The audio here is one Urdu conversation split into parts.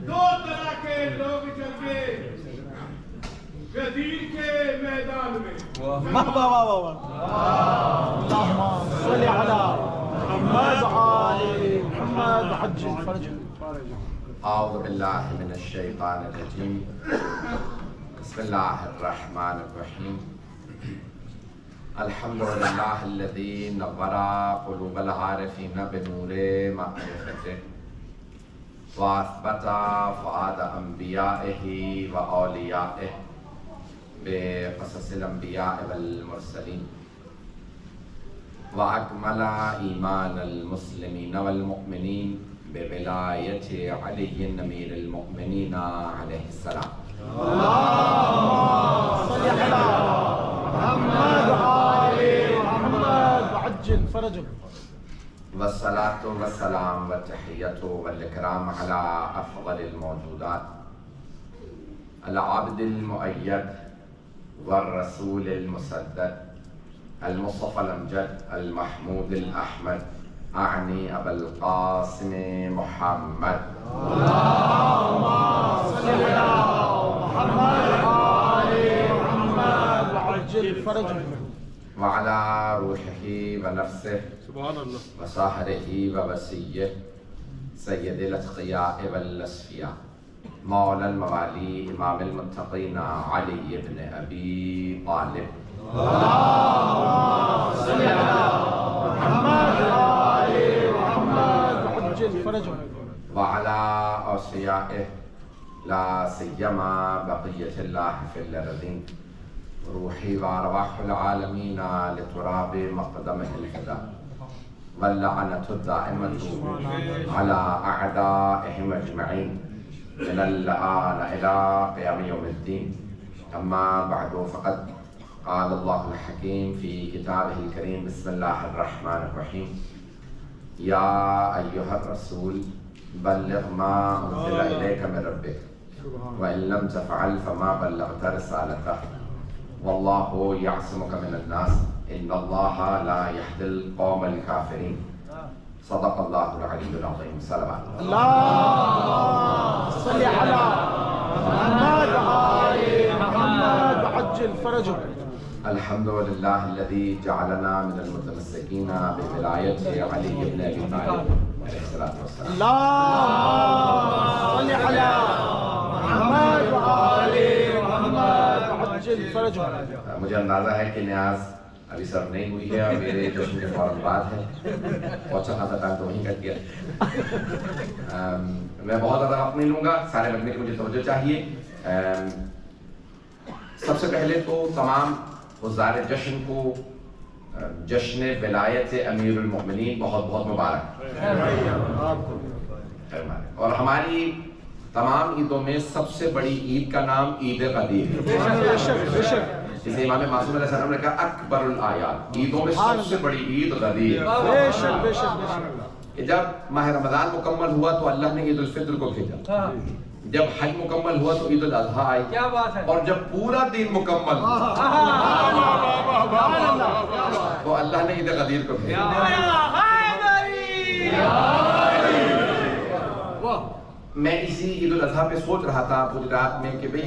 دو طرح کے لوگ چل کے غدیر کے میدان میں واہ واہ واہ واہ اللهم صل على محمد وآل محمد وعجل فرجهم. اعوذ باللہ من الشیطان الرجیم بسم اللہ الرحمن الرحیم الحمدللہ الذی نور قلوب العارفین بنور معرفته واثبت فؤاد انبیائه واولیائه بقصص الانبیاء والمرسلین واکمل ایمان المسلمین والمؤمنین بولایت علی امیر المؤمنین علیہ السلام. اللهم صل على محمد وآل محمد وعجل فرجهم. والصلاة والسلام والتحیۃ والاکرام علی افضل الموجودات العبد المؤید والرسول المسدد المصطفى الامجد المحمود الاحمد اعنی ابا القاسم محمد. اللهم صل على محمد وآل محمد وعجل فرجهم. وعلى روحه ونفسه سبحان اللہ وصاحره ووسيه سید الاتقیاء والاصفیاء مولا الموالی امام المتقین علی بن ابی طالب. اللهم صل على محمد وآل محمد وعجل فرجهم. وعلى اوصیائه لا سیما بقیت اللہ فی الارضین روحی وارواح العالمین لتراب مقدمه الہدى واللعنة الدائمة على أعدائهم أجمعين من الآن إلى قيام يوم الدين. أما بعد فقد قال الله الحكيم في كتابه الكريم بسم الله الرحمن الرحيم يا أيها الرسول بلغ ما أنزل إليك من ربك وإن لم تفعل فما بلغت رسالته والله يعصمك من الناس إن الله لا يهدي القوم الكافرين. صدق الله العلي العظيم. صلوات اللهم صل على محمد وآل محمد وعجل فرجهم. الحمد لله الذي جعلنا من المتمسكين بولاية علي بن أبي طالب عليه الصلاة والسلام. اللهم صل على محمد وآل محمد وعجل فرجهم. مجھے اندازہ ہے کہ نیاز ابھی سر نہیں ہوئی ہے اور میرے جشن کے فوراً بعد ہے. بہت اچھا خاصا ٹائم تو وہیں کٹ گیا. میں بہت زیادہ وقت نہیں لوں گا. سارے مجمع کو مجھے توجہ چاہیے. سب سے پہلے تو تمام حضار جشن کو جشن ولایت امیر المؤمنین بہت بہت مبارک. اور ہماری تمام عیدوں میں سب سے بڑی عید کا نام عید غدیر ہے. جسے امام معصوم علیہ السلام نے کہا اکبر الاعیاد، عیدوں میں سب سے بڑی عید غدیر. جب ماہ رمضان مکمل ہوا تو اللہ نے عید الفطر کو بھیجا. جب حج مکمل ہوا تو عید الاضحیٰ آئی. اور جب پورا دین مکمل ہوا تو اللہ نے عید غدیر کو بھیجا. میں اسی عید الاضحیٰ پہ سوچ رہا تھا پوری رات میں کہ بھئی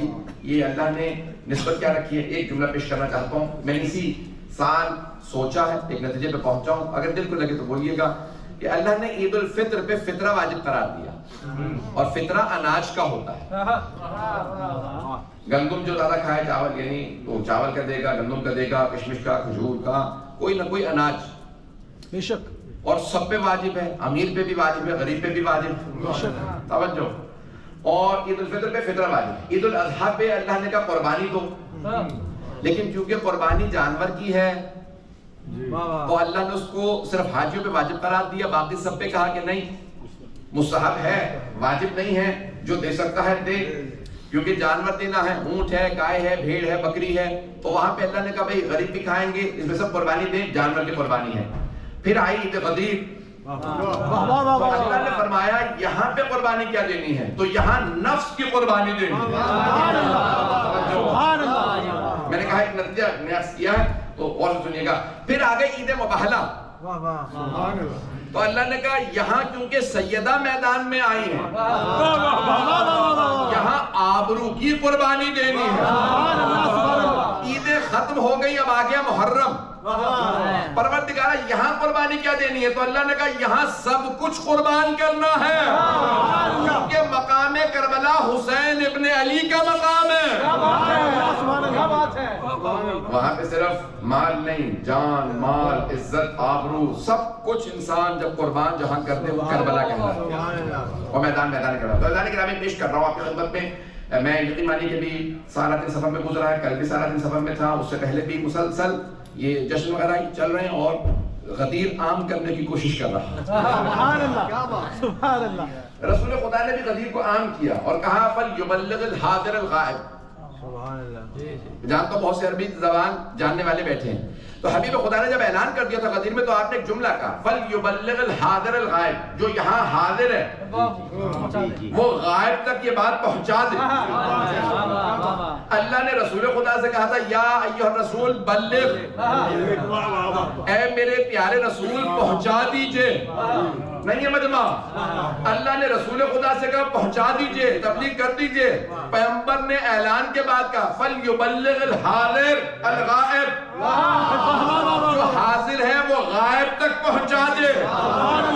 یہ اللہ نے نسبت کیا رکھی ہے. ایک جملہ پیش کرنا چاہتا ہوں. میں نے اسی سال سوچا ہے، ایک نتیجے پہ پہنچا ہوں. اگر دل کو لگے تو بولیے گا کہ اللہ نے عید الفطر پہ فطرہ واجب قرار دیا. اور فطرہ اناج کا ہوتا ہے. گندم جو زیادہ کھائے چاول، یعنی وہ چاول کا دے گا، گندم کا دے گا، کشمش کا، کھجور کا، کوئی نہ کوئی اناج. بے شک. اور سب پہ واجب ہے، امیر پہ بھی واجب ہے، غریب پہ بھی واجب ہے. توجہ. اور عید الفطر پہ فطرہ واجب. عید الاضحیٰ پہ اللہ نے کہا قربانی دو. لیکن چونکہ قربانی جانور کی ہے تو اللہ نے اس کو صرف حاجیوں پہ واجب قرار دیا. باقی سب پہ کہا کہ نہیں، مستحب ہے، واجب نہیں ہے. جو دے سکتا ہے دے، کیونکہ جانور دینا ہے. اونٹ ہے، گائے ہے، بھیڑ ہے، بکری ہے. تو وہاں پہ اللہ نے کہا بھئی غریب بھی کھائیں گے، اس میں سب قربانی دیں، جانور کی قربانی ہے. پھر آئی عید غدیر. اللہ نے فرمایا یہاں پہ قربانی کیا دینی ہے؟ تو یہاں نفس کی قربانی دینی ہے. میں نے کہا ایک نتیجہ نیاز کیا ہے تو غور سے سنیے گا. پھر آگے عید مباہلہ. تو اللہ نے کہا یہاں کیونکہ سیدہ میدان میں آئی ہیں، یہاں آبرو کی قربانی دینی ہے۔ عیدیں ختم ہو گئی، اب آ گیا محرم، پروردگارہ یہاں قربانی کیا دینی ہے؟ تو اللہ نے کہا یہاں سب کچھ قربان کرنا ہے، کیونکہ مقام کربلا حسین ابن علی کا مقام ہے۔ وہاں پہ صرف مال نہیں، جان، مال، عزت، آبرو، سب کچھ انسان جب قربان جہاں کر دے وہ کربلا کہلاتا ہے، وہ میدان کربلا۔ تو اللہ نے پیش کر رہا ہوں آپ کی خدمت میں، میں یقین مانی کہ بھی سارا دن سفر میں گزرا ہے، کل بھی سارا دن سفر میں تھا، اس سے پہلے بھی مسلسل یہ جشن وغیرہ چل رہے ہیں اور غدیر عام کرنے کی کوشش کر رہا ہے۔ سبحان اللہ، سبحان اللہ۔ رسول خدا نے بھی غدیر کو عام کیا اور کہا فَلْيُبَلِّغِ الْحَاضِرَ الْغَائِبَ۔ سبحان اللہ۔ جہاں تو بہت سے عربی زبان جاننے والے بیٹھے ہیں، تو حبیب خدا نے جب اعلان کر دیا تھا غدیر میں، تو آپ نے ایک جملہ کہا فَلْيُبَلِّغِ الْحَاضِرَ الْغَائِبَ، جو یہاں حاضر ہے وہ غائب تک یہ بات پہنچا دے۔ اللہ نے رسول خدا سے کہا تھا یا ایھا الرسول بلغ، اے میرے پیارے رسول پہنچا دیجئے، نہیں ہے مجمع، اللہ نے رسول خدا سے کہا پہنچا دیجئے، تبلیغ کر دیجئے۔ پیغمبر نے اعلان کے بعد کہا فَلْيُبَلِّغِ الْحَاضِرَ الْغَائِبَ، جو حاضر ہے وہ غائب تک پہنچا دے۔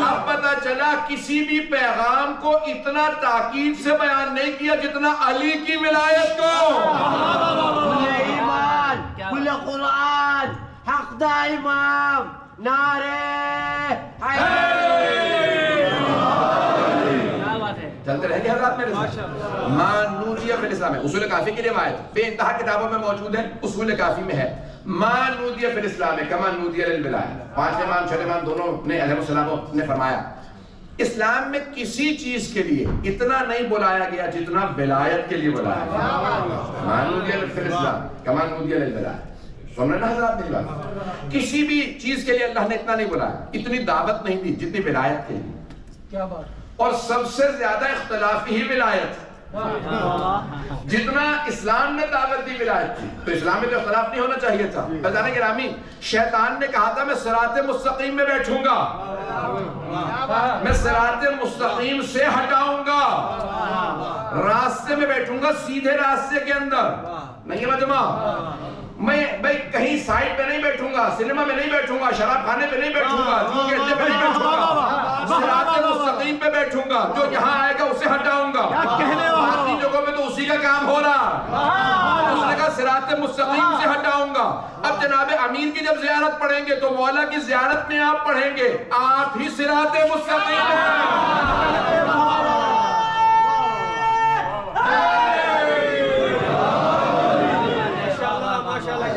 اب پتہ چلا کسی بھی پیغام کو اتنا تاکید سے بیان نہیں کیا جتنا علی کی ولایت کو۔ کل ایمان، کل قرآن، حق دا امام، نعرے چلتے رہیں گے حضرات میرے ساتھ۔ ما نودیہ فی الاسلام ہے، اصول کافی کی روایت بے انتہا کتابوں میں موجود ہے، اصول کافی میں ہے۔ ما نودیہ فی الاسلام ہے کما نودیہ للولایہ، پانچ امام چھٹے امام دونوں نے علیہ السلام نے فرمایا اسلام میں کسی چیز کے لیے اتنا نہیں بلایا گیا جتنا ولایت کے لیے بلایا گیا۔ ما نودیہ فی الاسلام کما نودیہ للولایہ، سن رہے نا حضرات میری بات؟ کسی بھی چیز کے لیے اللہ نے اتنا نہیں بلایا، اتنی دعوت نہیں دی جتنی ولایت کے لیے۔ کیا بات، اور سب سے زیادہ اختلافی ہی ولایت، جتنا اسلام نے دعوت دی ولایت کی، تو اسلام میں تو اختلاف نہیں ہونا چاہیے تھا۔ بزرگان گرامی، شیطان نے کہا تھا میں صراط مستقیم میں بیٹھوں گا، میں صراط مستقیم سے ہٹاؤں گا، راستے میں بیٹھوں گا، سیدھے راستے کے اندر نہیں ہے مجمع۔ میں کہیں سائٹ پہ نہیں بیٹھوں گا، سینما میں نہیں بیٹھوں گا، شراب خانے پہ نہیں بیٹھوں گا، جھوٹ کے اڈے پہ نہیں بیٹھوں گا، صراط مستقیم پہ بیٹھوں گا، جو یہاں آئے گا اسے ہٹاؤں گا۔ باقی جگہوں پہ تو اسی کا کام ہو رہا، اس نے کہا صراط مستقیم سے ہٹاؤں گا۔ اب جناب امیر کی جب زیارت پڑھیں گے تو مولا کی زیارت میں آپ پڑھیں گے آپ ہی صراط مستقیم ہیں۔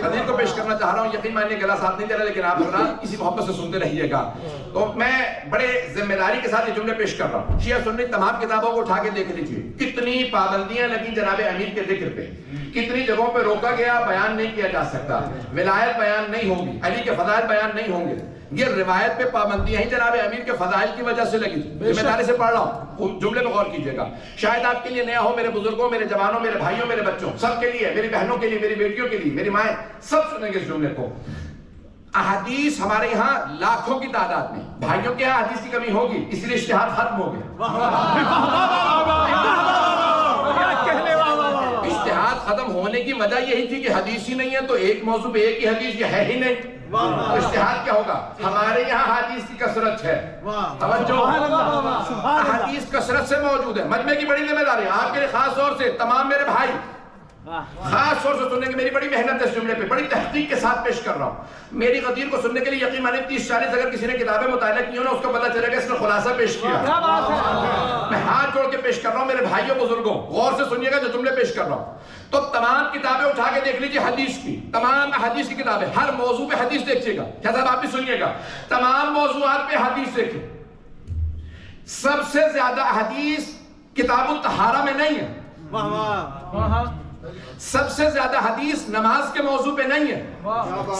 حدیث کو پیش کرنا چاہ رہا ہوں، یقین مانیے گلا ساتھ نہیں دے رہا، لیکن آپ حضرات اسی محبت سے سنتے رہیے گا۔ تو میں بڑے ذمہ داری کے ساتھ یہ جملے پیش کر رہا ہوں۔ شیعہ سنی تمام کتابوں کو اٹھا کے دیکھ لیجیے، کتنی پابندیاں لگی جناب امیر کے ذکر پہ، کتنی جگہوں پہ روکا گیا، بیان نہیں کیا جا سکتا، ولایت بیان نہیں ہوگی، علی کے فضائل بیان نہیں ہوں گے۔ یہ روایت پہ پابندیاں ہی جناب امیر کے فضائل کی وجہ سے لگی تھی۔ ذمہ داری سے پڑھ رہا ہوں، جملے پہ غور کیجیے گا، شاید آپ کے لیے نیا ہو، میرے بزرگوں، میرے جوانوں، میرے بھائیوں، میرے بچوں، سب کے لیے، میری بہنوں کے لیے، میری بیٹیوں کے لیے، میری مائیں، سب سنیں گے اس جملے کو۔ احادیث ہمارے یہاں لاکھوں کی تعداد میں، بھائیوں کے یہاں حدیث کی کمی ہوگی، اس لیے اشتہار ختم ہو گیا۔ اشتہار ختم ہونے کی وجہ یہی تھی کہ حدیث ہی نہیں ہے، تو ایک موضوع پہ ایک ہی حدیث یہ ہے ہی نہیں، تو اشتہار کیا ہوگا؟ ہمارے یہاں حدیث کی کثرت ہے، توجہ، حدیث کثرت سے موجود ہے۔ مجمع کی بڑی ذمہ داری آپ کے لیے خاص طور سے، تمام میرے بھائی خاص طور سے سننے کی میری بڑی محنت ہے، اس جملے پہ بڑی تحقیق کے ساتھ پیش کر رہا ہوں۔ میری غدیر کو سننے کے لیے یقین مانیں 30-40 اگر کسی نے کتابیں مطالعہ کی ہو نا، اس کو پتہ چلے گا اس نے خلاصہ پیش کیا۔ میں ہاتھ جوڑ کے پیش کر رہا ہوں میرے بھائیوں بزرگوں، غور سے سنیے گا جو جملے پیش کر رہا ہوں۔ تو تمام کتابیں اٹھا کے دیکھ لیجیے حدیث کی، تمام حدیث کی کتابیں، ہر موضوع پہ حدیث دیکھیے گا، کیا صاحب آپ بھی سنیے گا، تمام موضوعات پہ حدیث دیکھیں۔ سب سے زیادہ حدیث کتاب الطہارہ میں نہیں ہے، سب سے زیادہ حدیث نماز کے موضوع پہ نہیں ہے،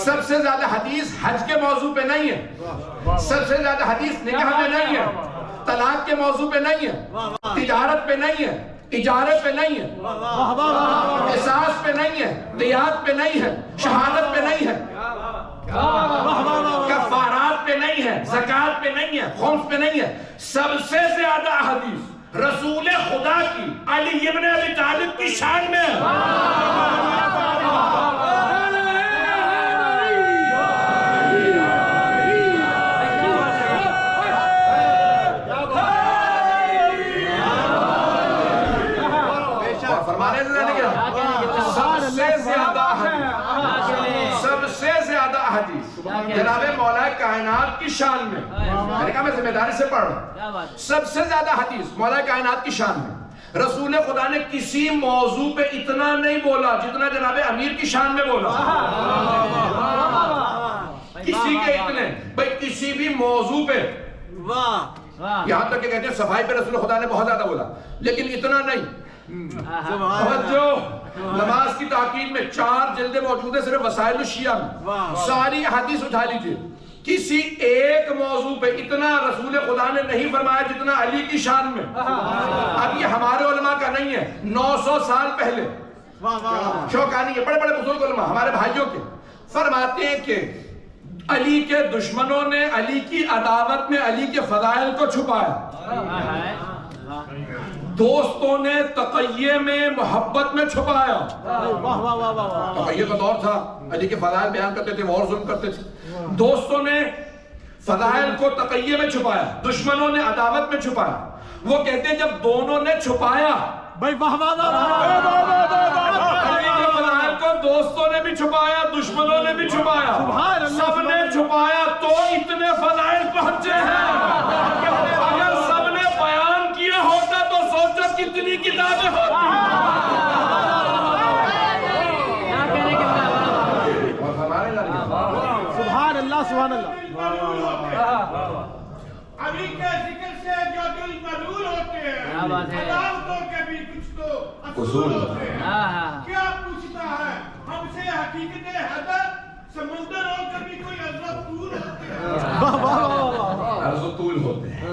سب سے زیادہ حدیث حج کے موضوع پہ نہیں ہے، سب سے زیادہ حدیث نکاح میں نہیں ہے، طلاق کے موضوع پہ نہیں ہے، تجارت پہ نہیں ہے، اجارت پہ نہیں ہے، قصاص پہ نہیں ہے، دیات پہ نہیں ہے، شہادت پہ نہیں ہے، کفارات نماز پہ نہیں ہے، زکوٰۃ پہ نہیں ہے، خمس پہ نہیں ہے. سب سے زیادہ احادیث رسول خدا کی علی ابن ابی طالب کی شان میں فرمانے سب سے زیادہ حدیث جناب مولا کائنات کی شان میں. میں نے کہا میں ذمہ داری سے پڑھ رہا ہوں. سب سے زیادہ حدیث مولا کائنات کی شان میں. رسول خدا نے کسی موضوع پہ اتنا نہیں بولا جتنا جناب امیر کی شان میں بولا. کسی کے اتنے بھئی کسی بھی موضوع پہ. یہاں تک کہ کہتے ہیں صفائی پہ رسول خدا نے بہت زیادہ بولا لیکن اتنا نہیں. جو نماز کی تاکید میں 4 جلدیں موجود ہیں صرف وسائل الشیعہ میں. ساری حدیث اٹھا لیجئے کسی ایک موضوع پہ اتنا رسول خدا نے نہیں فرمایا جتنا علی کی شان میں. اب یہ ہمارے علماء کا نہیں ہے، 900 سال پہلے شوکانی ہے، بڑے بڑے بزرگ علماء ہمارے بھائیوں کے فرماتے ہیں کہ علی کے دشمنوں نے علی کی عداوت میں علی کے فضائل کو چھپایا، دوستوں نے تقیہ میں محبت میں چھپایا. تقیہ کا دور تھا، علی کے فضائل بیان کرتے تھے، وہ اور ظلم کرتے تھے. دوستوں نے فضائل کو تقیہ میں چھپایا، دشمنوں نے عداوت میں چھپایا. وہ کہتے ہیں جب دونوں نے چھپایا علی کے فضائل کو دوستوں نے بھی چھپایا، دشمنوں نے بھی چھپایا، سب نے چھپایا تو اتنے فضائل پہنچے ہیں. اگر سب نے بیان کیا ہوتا تو سوچو کتنی کتابیں ہوتی. سبحان اللہ سبحان اللہ. علی کے ذکر سے جو دل ملول ہوتے ہیں، عداوتوں کے بھی کچھ تو اصول ہوتے ہیں. کیا پوچھتا ہے ہم سے حقیقت حیدر، سمندر ہو کر بھی کوئی عرض طول ہوتے ہیں. عرض طول ہوتے ہیں.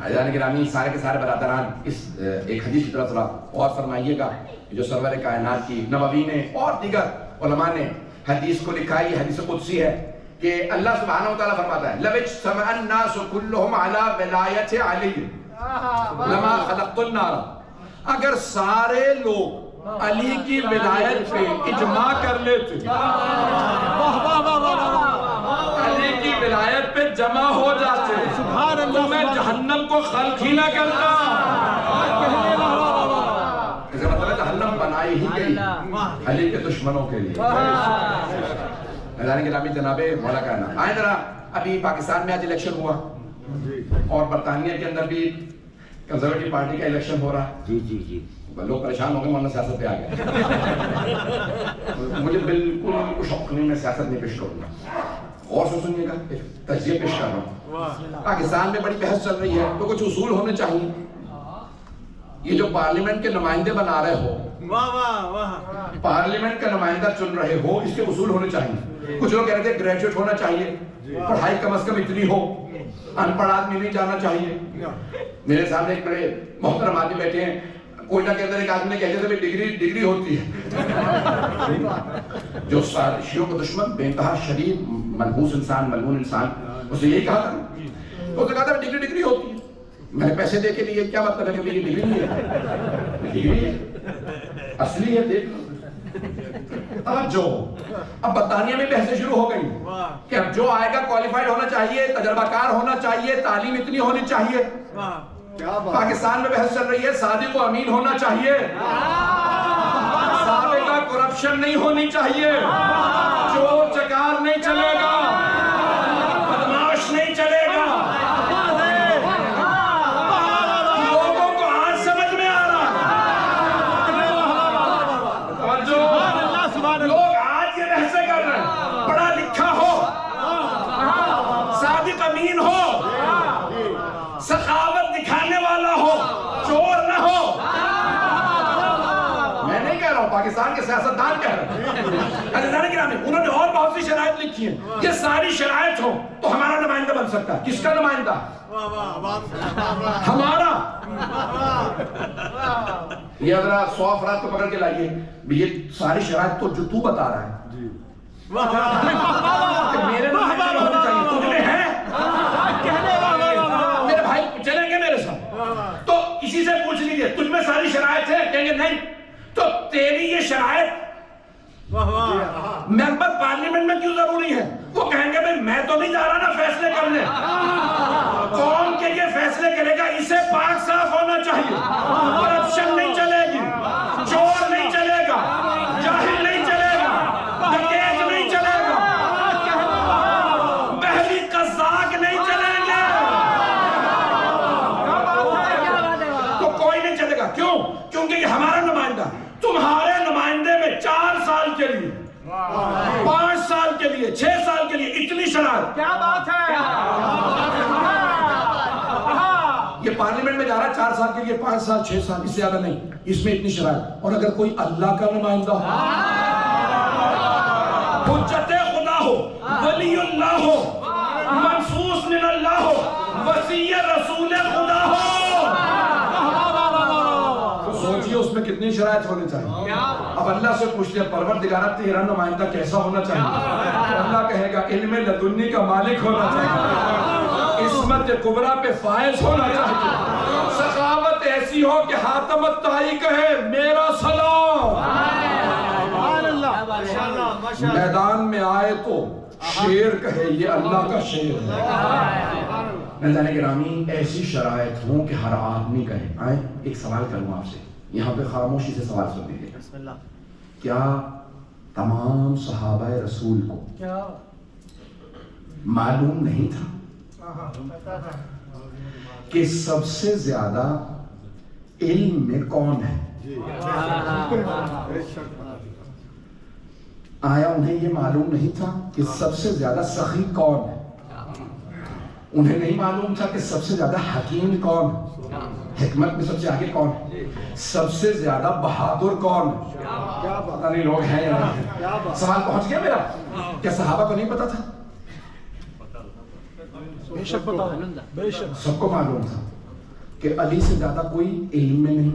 عزیزان گرامی، سارے کے سارے برادران اس ایک حدیث کی طرف تھوڑا غور فرمائیے گا جو سرور کائنات کی نووی نے اور دیگر علماء نے حدیث کو لکھا ہے. یہ حدیث قدسی ہے کہ اللہ سبحانہ وتعالیٰ فرماتا ہے لَوِ اجْتَمَعَ النَّاسُ كُلُّهُمْ عَلَىٰ وِلَایَةِ عَلِيٍّ لَمَا خَلَقْتُ النَّارَ. اگر سارے لوگ علی کی ولایت پہ اجماع کر لیتے، علی کی ولایت پہ جمع ہو جاتے تو میں جہنم کو خلق ہی نہ کرتا. اس کا مطلب ہے جہنم بنائی ہی گئی علی کے دشمنوں کے لیے. عزیزان گرامی، جناب مولا کائنات، آئیں ذرا ابھی پاکستان میں آج الیکشن ہوا اور برطانیہ کے اندر بھی کنزرویٹو پارٹی کا الیکشن ہو رہا ہے. جی جی جی لوگ پریشان ہو گئے، مولانا سیاست پہ آ گئے. مجھے بالکل شوق نہیں، میں سیاست نہیں پیش کروں گا. غور سے سنیے گا، تجزیہ پیش کر رہا ہوں. پاکستان میں بڑی بحث چل رہی ہے تو کچھ اصول ہونے چاہیے. یہ جو پارلیمنٹ کے نمائندے بنا رہے ہو، پارلیمنٹ کا نمائندہ چن رہے ہو، اس کے اصول ہونے چاہیے. کچھ لوگ کہہ رہے تھے گریجویٹ ہونا چاہیے، پڑھائی کم از کم اتنی ہو، ان پڑھ آدمی نہیں جانا چاہیے. میرے سامنے ایک بڑے محترم آدمی بیٹھے ہیں، کوئٹہ کے اندر ایک آدمی نے کہتے تھے ڈگری ہوتی ہے. جو شیعوں کا دشمن، بے انتہا شدید منحوس انسان، ملعون انسان، اسے یہی کہا تھا. تو کہا تھا ڈگری ہوتی ہے. میں نے پیسے دے کے لیے کیا مطلب ہے کہ میری ڈگری نہیں ہے؟ ڈگری ہے، اصلی ہے. دیکھ توجہ. اب برطانیہ میں بحثیں شروع ہو گئی کہ اب جو آئے گا کوالیفائڈ ہونا چاہیے، تجربہ کار ہونا چاہیے، تعلیم اتنی ہونی چاہیے. پاکستان میں بحث چل رہی ہے صادق و امین ہونا چاہیے، سابقہ کرپشن نہیں ہونی چاہیے، چور چکار نہیں چلے گا، بدماش نہیں چلے گا. لوگوں کو آج سمجھ میں آ رہا ہے. لوگ آج یہ بحثیں کر رہے ہیں، پڑھا لکھا ہو، صادق امین ہو، سخاوت دکھانے والا ہو، چور نہ ہو. میں نہیں کہہ رہا ہوں، پاکستان کے سیاستدان کہہ رہے ہیں. عزیزان گرامی، انہوں نے اور بہت سی شرائط لکھی ہیں. یہ ساری شرائط ہو تو ہمارا نمائندہ بن سکتا ہے. کس کا نمائندہ؟ ہمارا. یہ ذرا 100 افراد کو پکڑ کے لائیے، یہ ساری شرائط تو جو تو بتا رہا ہے میرے نمائندے ہونے چاہیے، تجھ میں ہے. پوچھ لیجیے تجھ میں ساری شرائط ہے؟ کہیں گے نہیں. تو تیری یہ شرائط ممبر پارلیمنٹ میں کیوں ضروری ہے؟ وہ کہیں گے بھئی میں تو نہیں جا رہا نا فیصلے کرنے. قوم کے لیے فیصلے کرے گا, اسے پاک صاف ہونا چاہیے, کرپشن نہیں چلے گی, چور نہیں چلے گا, جاہل نہیں چلے گا, ڈکیت نہیں چلے گا, بہلی قزاق نہیں چلیں گے, تو کوئی نہیں چلے گا. کیوں؟ کیونکہ یہ ہمارا نمائندہ. تمہارے نمائندے میں 4 سال کے لیے, 5 سال کے لیے, 6 سال کے لیے اتنی شرائط. کیا بات ہے. یہ پارلیمنٹ میں جا رہا ہے 4 سال کے لیے, 5 سال, 6 سال, اس سے زیادہ نہیں. اس میں اتنی شرائط. اور اگر کوئی اللہ کا نمائندہ ہو, حجت خدا ہو, ولی اللہ ہو, منصوص من اللہ ہو, وصی رسول خدا ہو, سوچئے اس میں کتنی شرائط ہونی چاہیے. اب اللہ سے پوچھتے ہیں پروردگارہ تیرا نمائندہ کیسا ہونا چاہیے؟ تو اللہ کہے گا علم لدنی کا مالک ہونا چاہیے, عصمت کبریٰ پہ فائز ہونا چاہیے, سخاوت ایسی ہو کہ حاتم الطائی کہے میرا سلام. میدان میں آئے تو شیر کہے یہ اللہ کا شیر ہے. میدان گرامی ایسی شرائط ہوں کہ ہر آدمی کہے. آئیں ایک سوال کروں آپ سے, یہاں پہ خاموشی سے سوال سن لیجیے. کیا تمام صحابہ رسول کو معلوم نہیں تھا کہ سب سے زیادہ علم میں کون ہے؟ آیا انہیں یہ معلوم نہیں تھا کہ سب سے زیادہ سخی کون ہے؟ انہیں نہیں معلوم تھا کہ سب سے زیادہ حکیم کون ہے, حکمت میں سب سے آگے کون ہے, سب سے زیادہ بہادر کون ہے؟ پتہ نہیں لوگ ہیں یا نہیں. سوال پہنچ گیا میرا. کیا صحابہ کو نہیں پتا تھا؟ بے شک پتا ہے, بے شک سب کو معلوم تھا کہ علی سے زیادہ کوئی علم میں نہیں.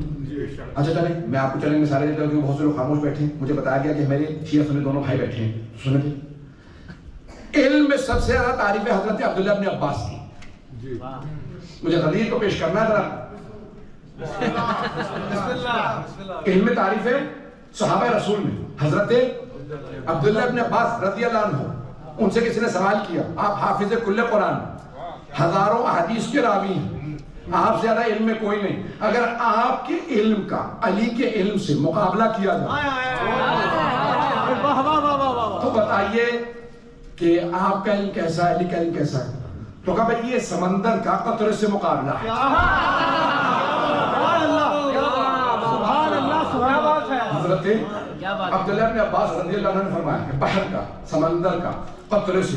اچھا چلیں میں آپ کو چلیں مثالیں دیتا ہوں کہ بہت سے لوگ خاموش بیٹھے ہیں. مجھے بتایا گیا کہ میرے شیعہ سنی دونوں بھائی بیٹھے ہیں. سنیں علم میں سب سے زیادہ تعریف حضرت عبداللہ ابن عباس کی. مجھے غدیر کو پیش کرنا ہے ذرا. علم میں تعریف ہے صحابہ رسول میں حضرت عبداللہ ابن عباس رضی اللہ عنہ. ان سے کسی نے سوال کیا, آپ حافظ کل قرآن, ہزاروں احادیث کے راوی ہیں, آپ سے زیادہ علم میں کوئی نہیں, اگر آپ کے علم کا علی کے علم سے مقابلہ کیا جائے تو بتائیے کہ آپ کا علم کیسا ہے, علی کا علم کیسا ہے؟ تو کہا بھئی یہ سمندر کا قطرے سے مقابلہ ہے. حضرت عبداللہ ابن عباس رضی اللہ عنہ نے فرمایا کہ بحر کا, سمندر کا قطرے سے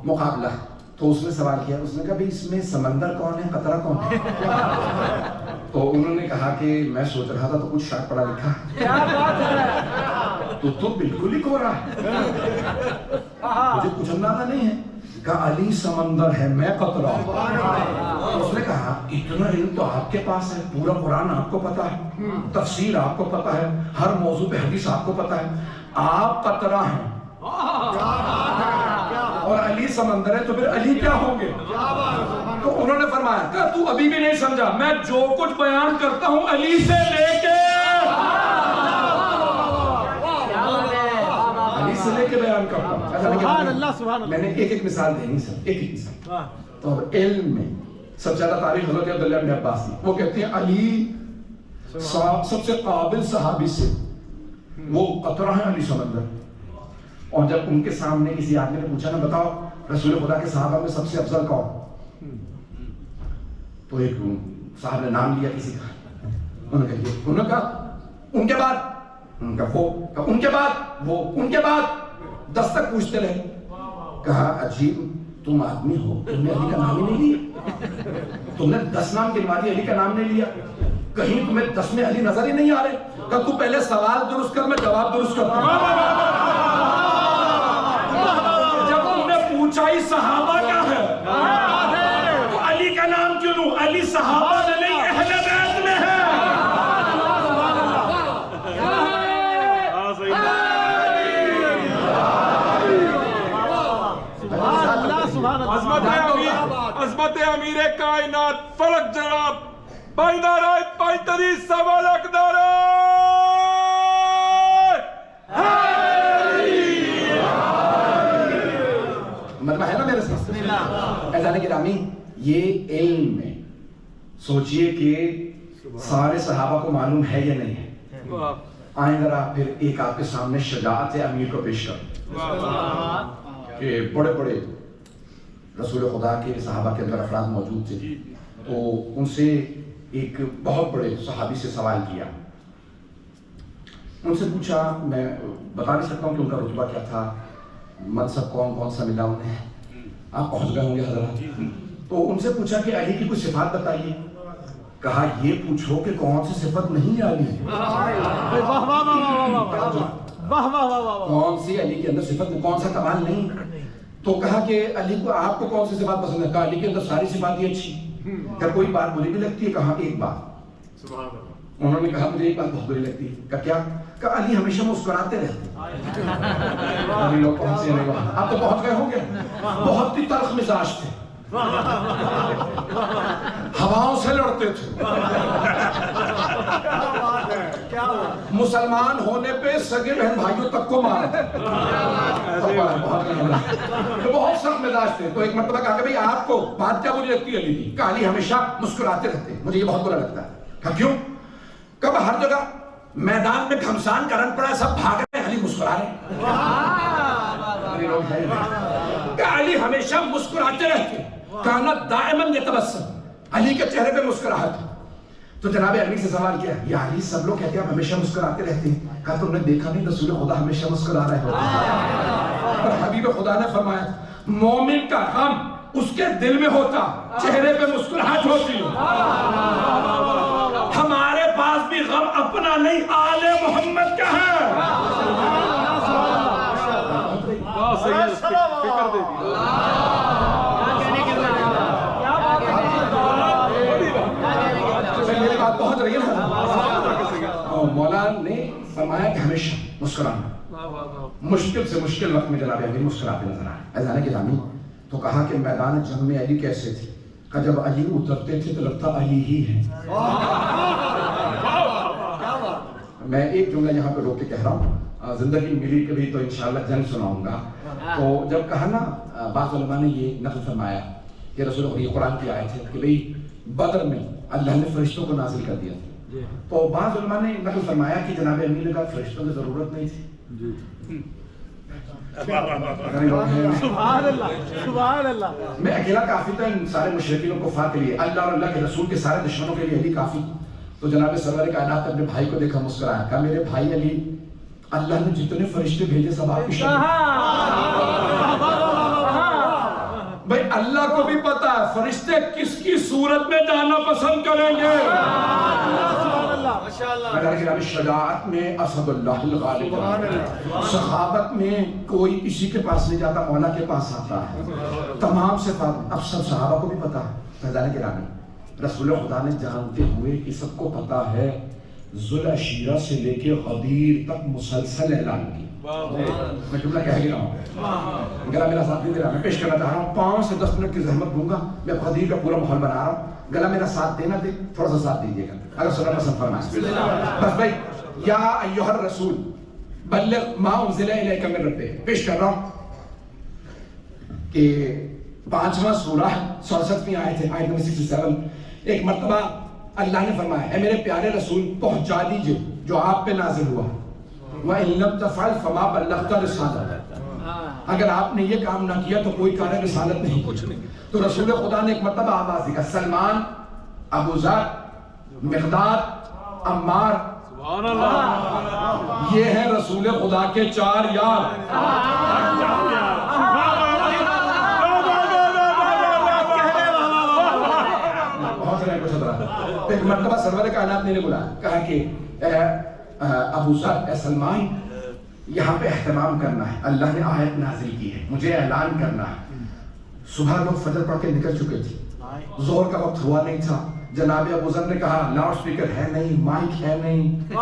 مقابلہ ہے. تو اس نے سوال کیا, اس نے کہا بھئی اس میں سمندر کون ہے, قطرہ کون ہے؟ تو انہوں نے کہا کہ میں سوچ رہا تھا تو کچھ شاید پڑھا لکھا تو بالکل ہی کھو رہا ہے, مجھے کچھ اندازہ نہیں ہے. کہا علی سمندر ہے, میں قطرہ ہوں. اس نے کہا اتنا علم تو آپ کے پاس ہے, پورا قرآن آپ کو پتا ہے, تفسیر آپ کو پتا ہے, ہر موضوع پہ حدیث آپ کو پتا ہے, آپ قطرہ ہیں اور علی سمندر ہے, تو پھر علی کیا ہوں گے؟ تو انہوں نے فرمایا کہ تو ابھی بھی نہیں سمجھا, میں جو کچھ بیان کرتا ہوں علی سے لے کے بیان کرتا ہوں. سبحان اللہ, سبحان اللہ. میں نے ایک مثال دینی سر, ایک مثال. تو علم میں سب سے زیادہ تعریف حضرت عبداللہ ابن عباس کی. وہ کہتے ہیں علی سب سے قابل صحابی سے وہ قطرہ ہیں, علی سمندر. اور جب ان کے سامنے کسی آدمی نے پوچھا نا بتاؤ رسول خدا کے صحابہ میں سب سے افضل کون, تو ایک صاحب نے نام لیا کسی کا, انہوں نے کہا ان کے بعد, ان کا وہ, ان کے بعد وہ, ان کے بعد 10 تک پوچھتے رہے. کہا عجیب تم آدمی ہو, تم نے علی کا نام ہی نہیں لیا, تم نے 10 نام گنوا دیے, علی کا نام نہیں لیا, کہیں تمہیں 10 میں علی نظر ہی نہیں آ رہے. کہ تو پہلے سوال درست کر, میں جواب درست کرتا ہوں. جب تم نے پوچھا ہی صحابہ کیا ہے تو علی کا نام کیوں لوں؟ علی صحابہ میں نہیں, اہل بیت میں ہے. عظمت امیر کائنات فلک جناب بائندارہ پایتری سوالک داره مطلب ہے نا میرے ساتھ اذان گرامی یہ علم ہے سوچئے کہ سارے صحابہ کو معلوم ہے یا نہیں ہے آئیں ذرا پھر ایک آپ کے سامنے شجاعت امیر کو پیش کر کہ بڑے بڑے رسول خدا کے صحابہ کے اندر افراد موجود تھے تو ان سے ایک بہت بڑے صحابی سے سوال کیا ان سے پوچھا میں بتا نہیں سکتا ہوں کہ ان کا رتبہ کیا تھا منصب کون کون سا ملا انہیں آپ پہنچ گئے ہوں گے حضرات تو ان سے پوچھا کہ علی کی کوئی صفات بتائیے کہا یہ پوچھو کہ کون سی صفت نہیں علی کون سی علی کے اندر صفت میں کون سا کمال نہیں تو کہا کہ علی کو آپ کو کون سی صفات پسند ہے کہا علی کے اندر ساری صفات ہی اچھی کیا کوئی بات بری بھی لگتی ہے کہا ایک بات انہوں نے کہا مجھے ایک بات بہت بری لگتی ہے کہا کیا کہا علی ہمیشہ مسکراتے رہتے علی لوگ پہنچے نہیں وہاں آپ تو پہنچ گئے ہوں گے بہت ہی تلخ مزاج تھے ہواؤں سے لڑتے تھے مسلمان ہونے پہ سگے بہن بھائیوں تک کو مارتے بہت سخت مزاج تھے تو ایک مرتبہ کہا کہ بھئی آپ کو بات کیا بری لگتی ہے علی کی کہا علی ہمیشہ مسکراتے رہتے مجھے یہ بہت برا لگتا ہے کہا کیوں کب ہر جگہ میدان میں گھمسان کا رن پڑا سب بھاگ رہے علی مسکرا رہے کہا علی ہمیشہ مسکراتے رہتے کانا دائماً یتبسم علی کے چہرے پہ مسکراہٹ تو جناب علی سے سوال کیا یا علی سب لوگ کہتے ہیں ہمیشہ مسکراتے رہتے ہیں کہا تم نے دیکھا نہیں رسول خدا ہمیشہ مسکرا رہے ہوتے اور حبیب خدا نے فرمایا مومن کا غم اس کے دل میں ہوتا چہرے پہ مسکراہٹ ہوتی ہمارے پاس بھی غم اپنا نہیں آل محمد کا ہے میری بات پہنچ رہی ہے مولا نے فرمایا کہ ہمیشہ مسکرانا مشکل سے مشکل وقت میں جناب علی مسکراتے نظر آئے اذان گرامی تو کہا کہ میدان جنگ میں علی کیسے تھے کہ جب علی اترتے تھے تو لگتا علی ہی ہے میں ایک جملہ یہاں پہ روک کے کہہ رہا ہوں زندگی ملی کبھی تو انشاءاللہ جنگ سناؤں گا تو جب کہا نا بعض علماء نے یہ نقل فرمایا کہ رسول اللہ یہ قرآن کی آیت ہے کہ بھئی بدر میں اللہ نے فرشتوں کو نازل کر دیا تو بعض علماء نے نقل فرمایا کہ جناب امیر نے کہا فرشتوں کی ضرورت نہیں تھی سبحان اللہ سبحان اللہ میں اکیلا کافی تھا ان سارے مشرکین و کفار کے لیے اللہ اور اللہ کے رسول کے سارے دشمنوں کے لیے علی کافی تو جناب سرور کائنات اپنے بھائی کو دیکھا مسکرایا کہا میرے بھائی علی اللہ نے جتنے فرشتے بھیجے سب آپ کی شان بھائی اللہ کو بھی پتا ہے فرشتے کس کی صورت میں جانا پسند کریں گے اگر شجاعت میں اسد اللہ الغالب صحابت میں کوئی کسی کے پاس نہیں جاتا مولا کے پاس آتا ہے تمام صفات اب سب صحابہ کو بھی پتا ہے فیضان گرامی رسول خدا نے جانتے ہوئے کہ سب کو پتا ہے ذوالعشیرہ سے لے کے غدیر تک مسلسل اعلان کی میں جملہ کہہ گیا ہوں گلا میرا ساتھ نہیں دے رہا میں پیش کرنا چاہ رہا ہوں 5 سے 10 منٹ کی زحمت دوں گا میں غدیر کا پورا ماحول بنا رہا ہوں گلا میرا ساتھ دینا دے تھوڑا سا ساتھ دیجیے گا اگر سنا پسند فرمائیں بس بھائی یا ایھا الرسول بلغ ما انزل الیک من ربک پیش کر رہا ہوں کہ 5واں سورہ 67ویں آیت ہے آیت نمبر 67 ایک مرتبہ اللہ نے فرمایا اے میرے پیارے رسول پہنچا دیجئے جو آپ پہ نازل ہوا وَإِن لَمْ تَفْعَلْ فَمَا بَلَّغْتَ رِسَالَتَهُ اگر آپ نے یہ کام نہ کیا تو کوئی کار رسالت نہیں تو رسول خدا نے ایک مرتبہ آواز دی سلمان ابو ذر مقداد عمار یہ ہیں رسول خدا کے 4 یار ایک مرتبہ سرور کائنات نے بلایا کہا کہ ابو ذر اے سلمان یہاں پہ اہتمام کرنا ہے اللہ نے آیت نازل کی ہے مجھے اعلان کرنا ہے صبح لوگ فجر پڑھ کے نکل چکے تھے ظہر کا وقت ہوا نہیں تھا جناب ابو ذر نے کہا لاؤڈ سپیکر ہے نہیں مائک ہے نہیں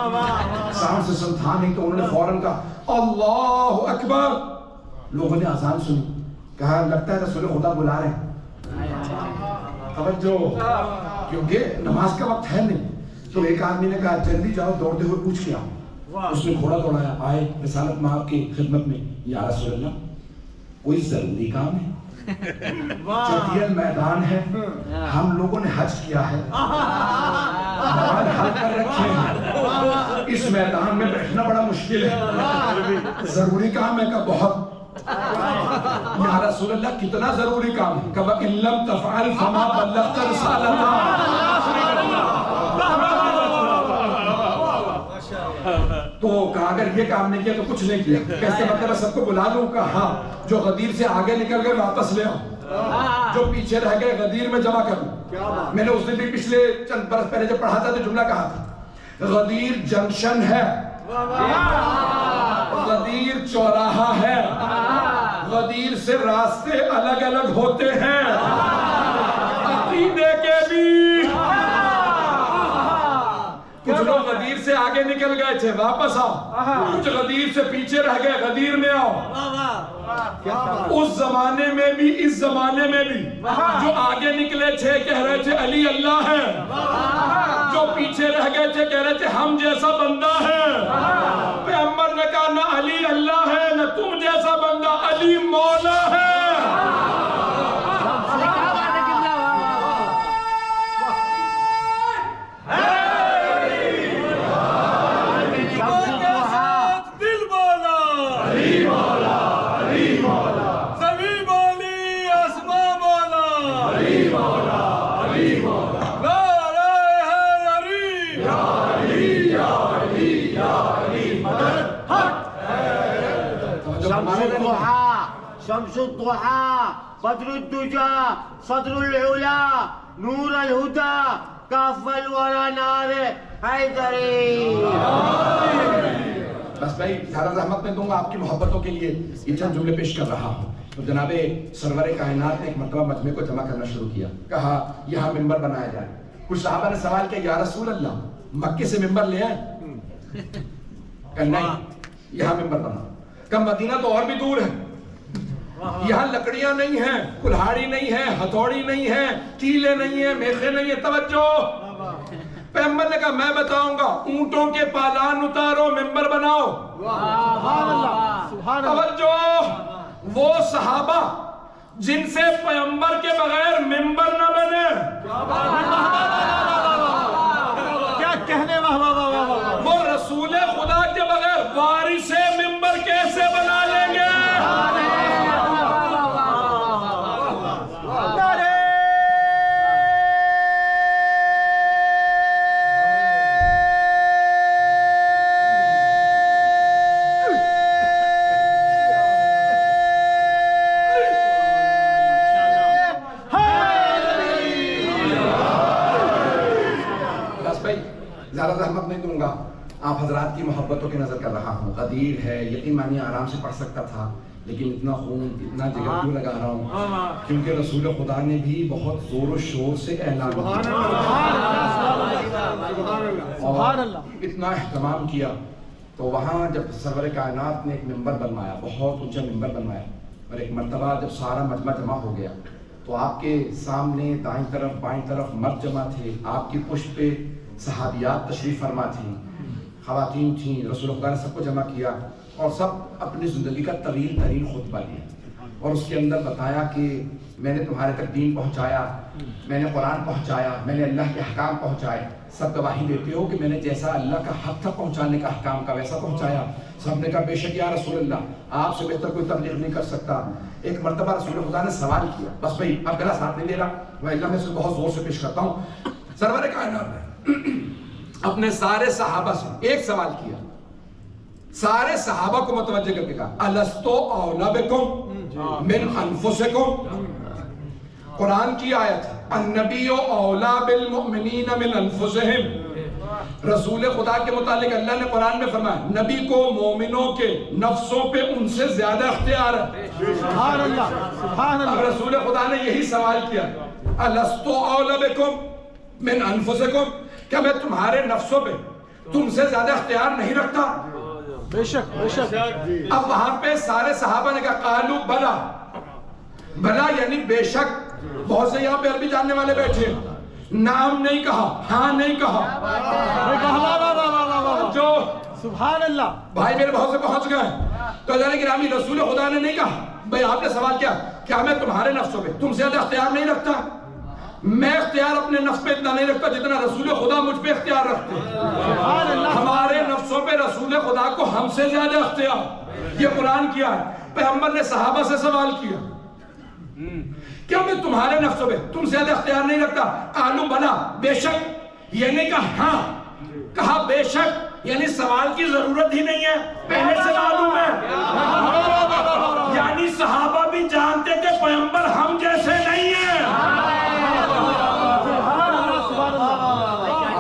ساؤنڈ سسٹم تھا نہیں تو انہوں نے فوراً کہا اللہ اکبر لوگوں نے اذان سنی کہا لگتا ہے رسول خدا بلا رہے ہیں توجہ کیونکہ نماز کا وقت ہے نہیں تو ایک آدمی نے کہا جلدی جاؤ دوڑتے ہوئے پوچھ کے آؤ. اس نے گھوڑا دوڑایا, آئے رسالت میں آپ کی خدمت میں, یا رسول اللہ کوئی ضروری کام ہے؟ جدید میدان ہے, ہم لوگوں نے حج کیا ہے, مال حل کر رکھے ہیں, اس میدان میں بیٹھنا بڑا مشکل ہے, ضروری کام ہے کہ بہت. یا رسول اللہ کتنا ضروری کام ہے؟ کہ وَإِن لَمْ تَفْعَلْ فَمَا بَلَّغْتَ رِسَالَتَهُ. تو کہا اگر یہ کام نہیں کیا تو کچھ نہیں کیا. کیسے مطلب سب کو بلا لوں کہ ہاں جو غدیر سے آگے نکل گئے واپس لے آؤ, جو پیچھے رہ گئے غدیر میں جمع کروں. میں نے اس دن بھی پچھلے چند برس پہلے جب پڑھا تھا تو جملہ کہا تھا, غدیر جنکشن ہے, غدیر چوراہا ہے, غدیر سے راستے الگ الگ ہوتے ہیں, عقیدے کے بھی. کچھ لوگ غدیر سے آگے نکل گئے تھے واپس آؤ, کچھ غدیر سے پیچھے رہ گئے غدیر میں آؤ. اس زمانے میں بھی اس زمانے میں بھی جو آگے نکلے تھے کہہ رہے تھے علی اللہ ہے, جو پیچھے رہ گئے تھے کہہ رہے تھے ہم جیسا بندہ ہے. پیغمبر نے کہا نہ علی اللہ ہے نہ تم جیسا بندہ, علی مولا ہے. شمس الضحى بدر الدجى صدر العلا نور الهدى كف الورى نار حیدری. بس بھائی زیادہ زحمت میں دوں گا آپ کی محبتوں کے لیے یہ چند جملے پیش کر رہا ہوں. تو جناب سرور کائنات نے ایک مرتبہ مجمع کو جمع کرنا شروع کیا, کہا یہاں ممبر بنایا جائے. کچھ صحابہ نے سوال کیا یا رسول اللہ مکے سے ممبر لے آئے؟ کہ نہیں یہاں ممبر بنا. کہ مدینہ تو اور بھی دور ہے, یہاں لکڑیاں نہیں ہیں, کلہاڑی نہیں ہے, ہتھوڑی نہیں ہے, کیلے نہیں ہیں, میخے نہیں ہیں. توجہ, پیغمبر نے کہا میں بتاؤں گا, اونٹوں کے پالان اتارو ممبر بناؤ. توجہ, وہ صحابہ جن سے پیغمبر کے بغیر ممبر نہ بنے, کیا کہنے, وہ رسول خدا کے بغیر وارث ممبر کیسے بنا لیں گے؟ زیادہ زحمت نہیں دوں گا, آپ حضرات کی محبتوں کی نظر کر رہا ہوں. غدیر ہے, یقین مانی آرام سے پڑھ سکتا تھا, لیکن اتنا خون اتنا جگر کیوں لگا رہا ہوں؟ کیونکہ رسول خدا نے بھی بہت زور و شور سے اعلان کیا اور اتنا اہتمام کیا. تو وہاں جب سرور کائنات نے ایک ممبر بنوایا, بہت اونچا ممبر بنوایا, اور ایک مرتبہ جب سارا مجمع جمع ہو گیا تو آپ کے سامنے دائیں طرف بائیں طرف مرد جمع تھے, آپ کی پشت پہ صحابیات تشریف فرما تھیں, خواتین تھیں. رسول خدا نے سب کو جمع کیا اور سب اپنی زندگی کا طویل ترین خطبہ لیا اور اس کے اندر بتایا کہ میں نے تمہارے تک دین پہنچایا, میں نے قرآن پہنچایا, میں نے اللہ کے احکام پہنچائے. سب گواہی دیتے ہو کہ میں نے جیسا اللہ کا حق تھا پہنچانے کا احکام کا ویسا پہنچایا. سب نے کہا بے شک یا رسول اللہ آپ سے بہتر کوئی تبلیغ نہیں کر سکتا. ایک مرتبہ رسول خدا نے سوال کیا, بس بھائی اب گلا ساتھ نہیں دے رہا, وہ اللہ میں سے بہت زور سے پیش کرتا ہوں. سرور کائنات نے اپنے سارے صحابہ سے ایک سوال کیا, سارے صحابہ کو متوجہ کر کے کہا الستو اولا بکم من انفسکم. قرآن کی آیت النبی اولا بالمؤمنین من انفسہم. رسول خدا کے متعلق اللہ نے قرآن میں فرمایا نبی کو مومنوں کے نفسوں پہ ان سے زیادہ اختیار ہے. سبحان اللہ, سبحان اللہ. اب رسول خدا نے یہی سوال کیا الستو اولا بکم من انفسکم, کیا میں تمہارے نفسوں پہ تم سے زیادہ اختیار نہیں رکھتا؟ بے شک, بے شک. اب وہاں پہ سارے صحابہ نے کہا قالو بلا, بلا یعنی بے شک. بہت سے یہاں پہ عربی جاننے والے بیٹھے ہیں, نام نہیں کہا، ہاں نہیں کہا. جو سبحان اللہ. بھائی میرے بہت سے پہنچ گئے. تو عزیزان گرامی رسول خدا نے نہیں کہا. بھئی آپ نے سوال کیا کیا میں تمہارے نفسوں پہ تم سے زیادہ اختیار نہیں رکھتا؟ میں اختیار اپنے نفس پہ اتنا نہیں رکھتا جتنا رسول خدا مجھ پہ اختیار رکھتے ہیں. ہمارے نفسوں پہ رسول خدا کو ہم سے زیادہ اختیار. یہ قرآن کیا ہے. پیغمبر نے صحابہ سے سوال کیا کیا میں تمہارے نفسوں پہ تم سے زیادہ اختیار نہیں رکھتا؟ قالوا بلا، بے شک. یہ نہیں کہا ہاں، کہا بے شک. یعنی سوال کی ضرورت ہی نہیں ہے، پہلے سے معلوم ہے. یعنی صحابہ بھی جانتے تھے پیغمبر ہم جیسے نہیں ہیں.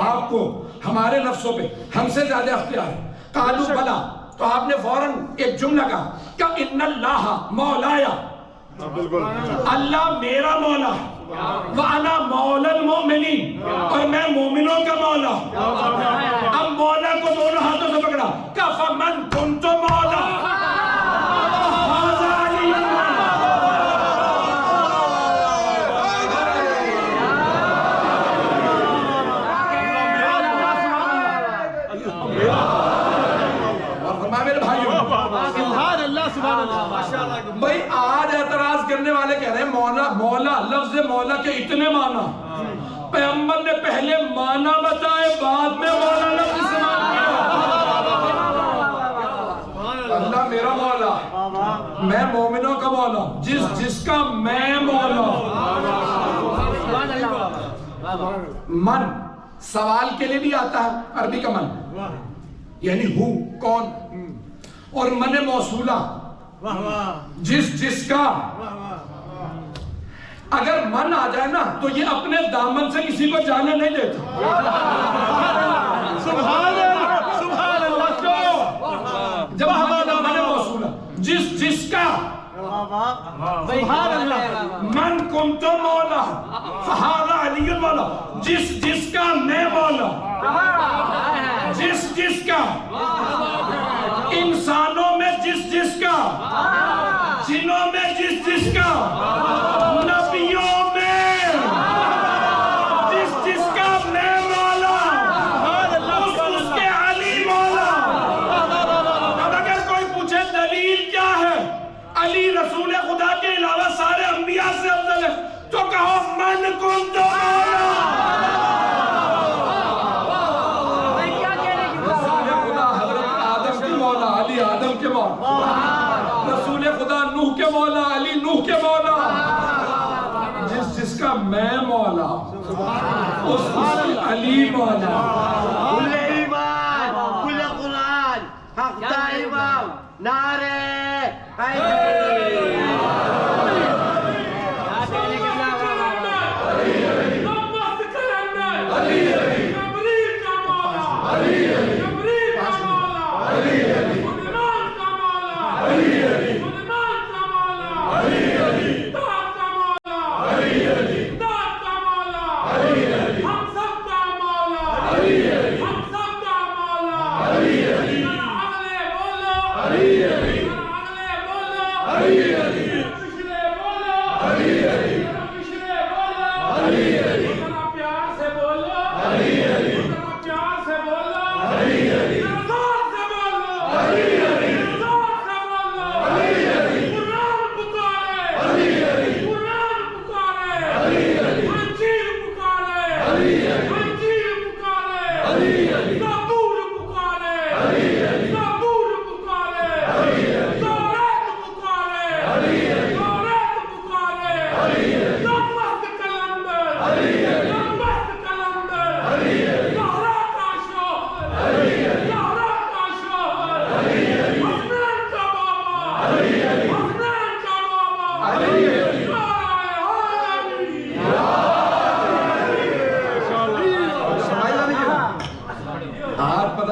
آپ کو ہمارے نفسوں پہ ہم سے زیادہ اختیار ہے. قالوا بلا، تو آپ نے فوراً ایک جملہ کہا کہ ان اللہ مولایا، اللہ میرا مولا ہے. وَأَنَا مَوْلَى الْمُؤْمِنِينَ، اور میں مومنوں کا مولا. اب مولا کو دونوں ہاتھوں سے پکڑا کہ فَمَنْ كُنْتُ مَوْلَى هَذَا عَلِيٌّ. اور فرمایا میرے بھائیوں، سبحان اللہ سبحان اللہ. بھئی آج اعتراض کرنے والے کہہ رہے ہیں مولا، مولا لفظ مولا کے اتنے معنی. پیغمبر نے پہلے معنی بتائے، بعد میں مولا لفظ استعمال کیا. اللہ میرا مولا، میں مومنوں کا مولا، جس کا میں مولا. من سوال کے لیے بھی آتا ہے، عربی کا من یعنی ہو کون، اور من موصولہ جس کا. اگر من آ جائے نا تو یہ اپنے دامن سے کسی کو جانے نہیں دیتا. سبحان اللہ سبحان اللہ. جب من موصولہ جس کا. سبحان اللہ. من کنت مولا فہذا علی مولا، جس کا میں مولا. جس کا انسانوں میں جس کا، جنوں میں جس کا، نبیوں میں جس کا میں مولا، اس کے علی مولا. اب اگر کوئی پوچھے دلیل کیا ہے، علی رسول خدا کے علاوہ سارے انبیاء سے افضل ہے، تو کہو من کنت مولا. آدم کے مولا، رسول خدا نوح کے مولا، علی نوح کے مولا. جس کا میں مولا، اس کی علی مولا. كل إيمان كل قرآن حق إمام ناري حيدر.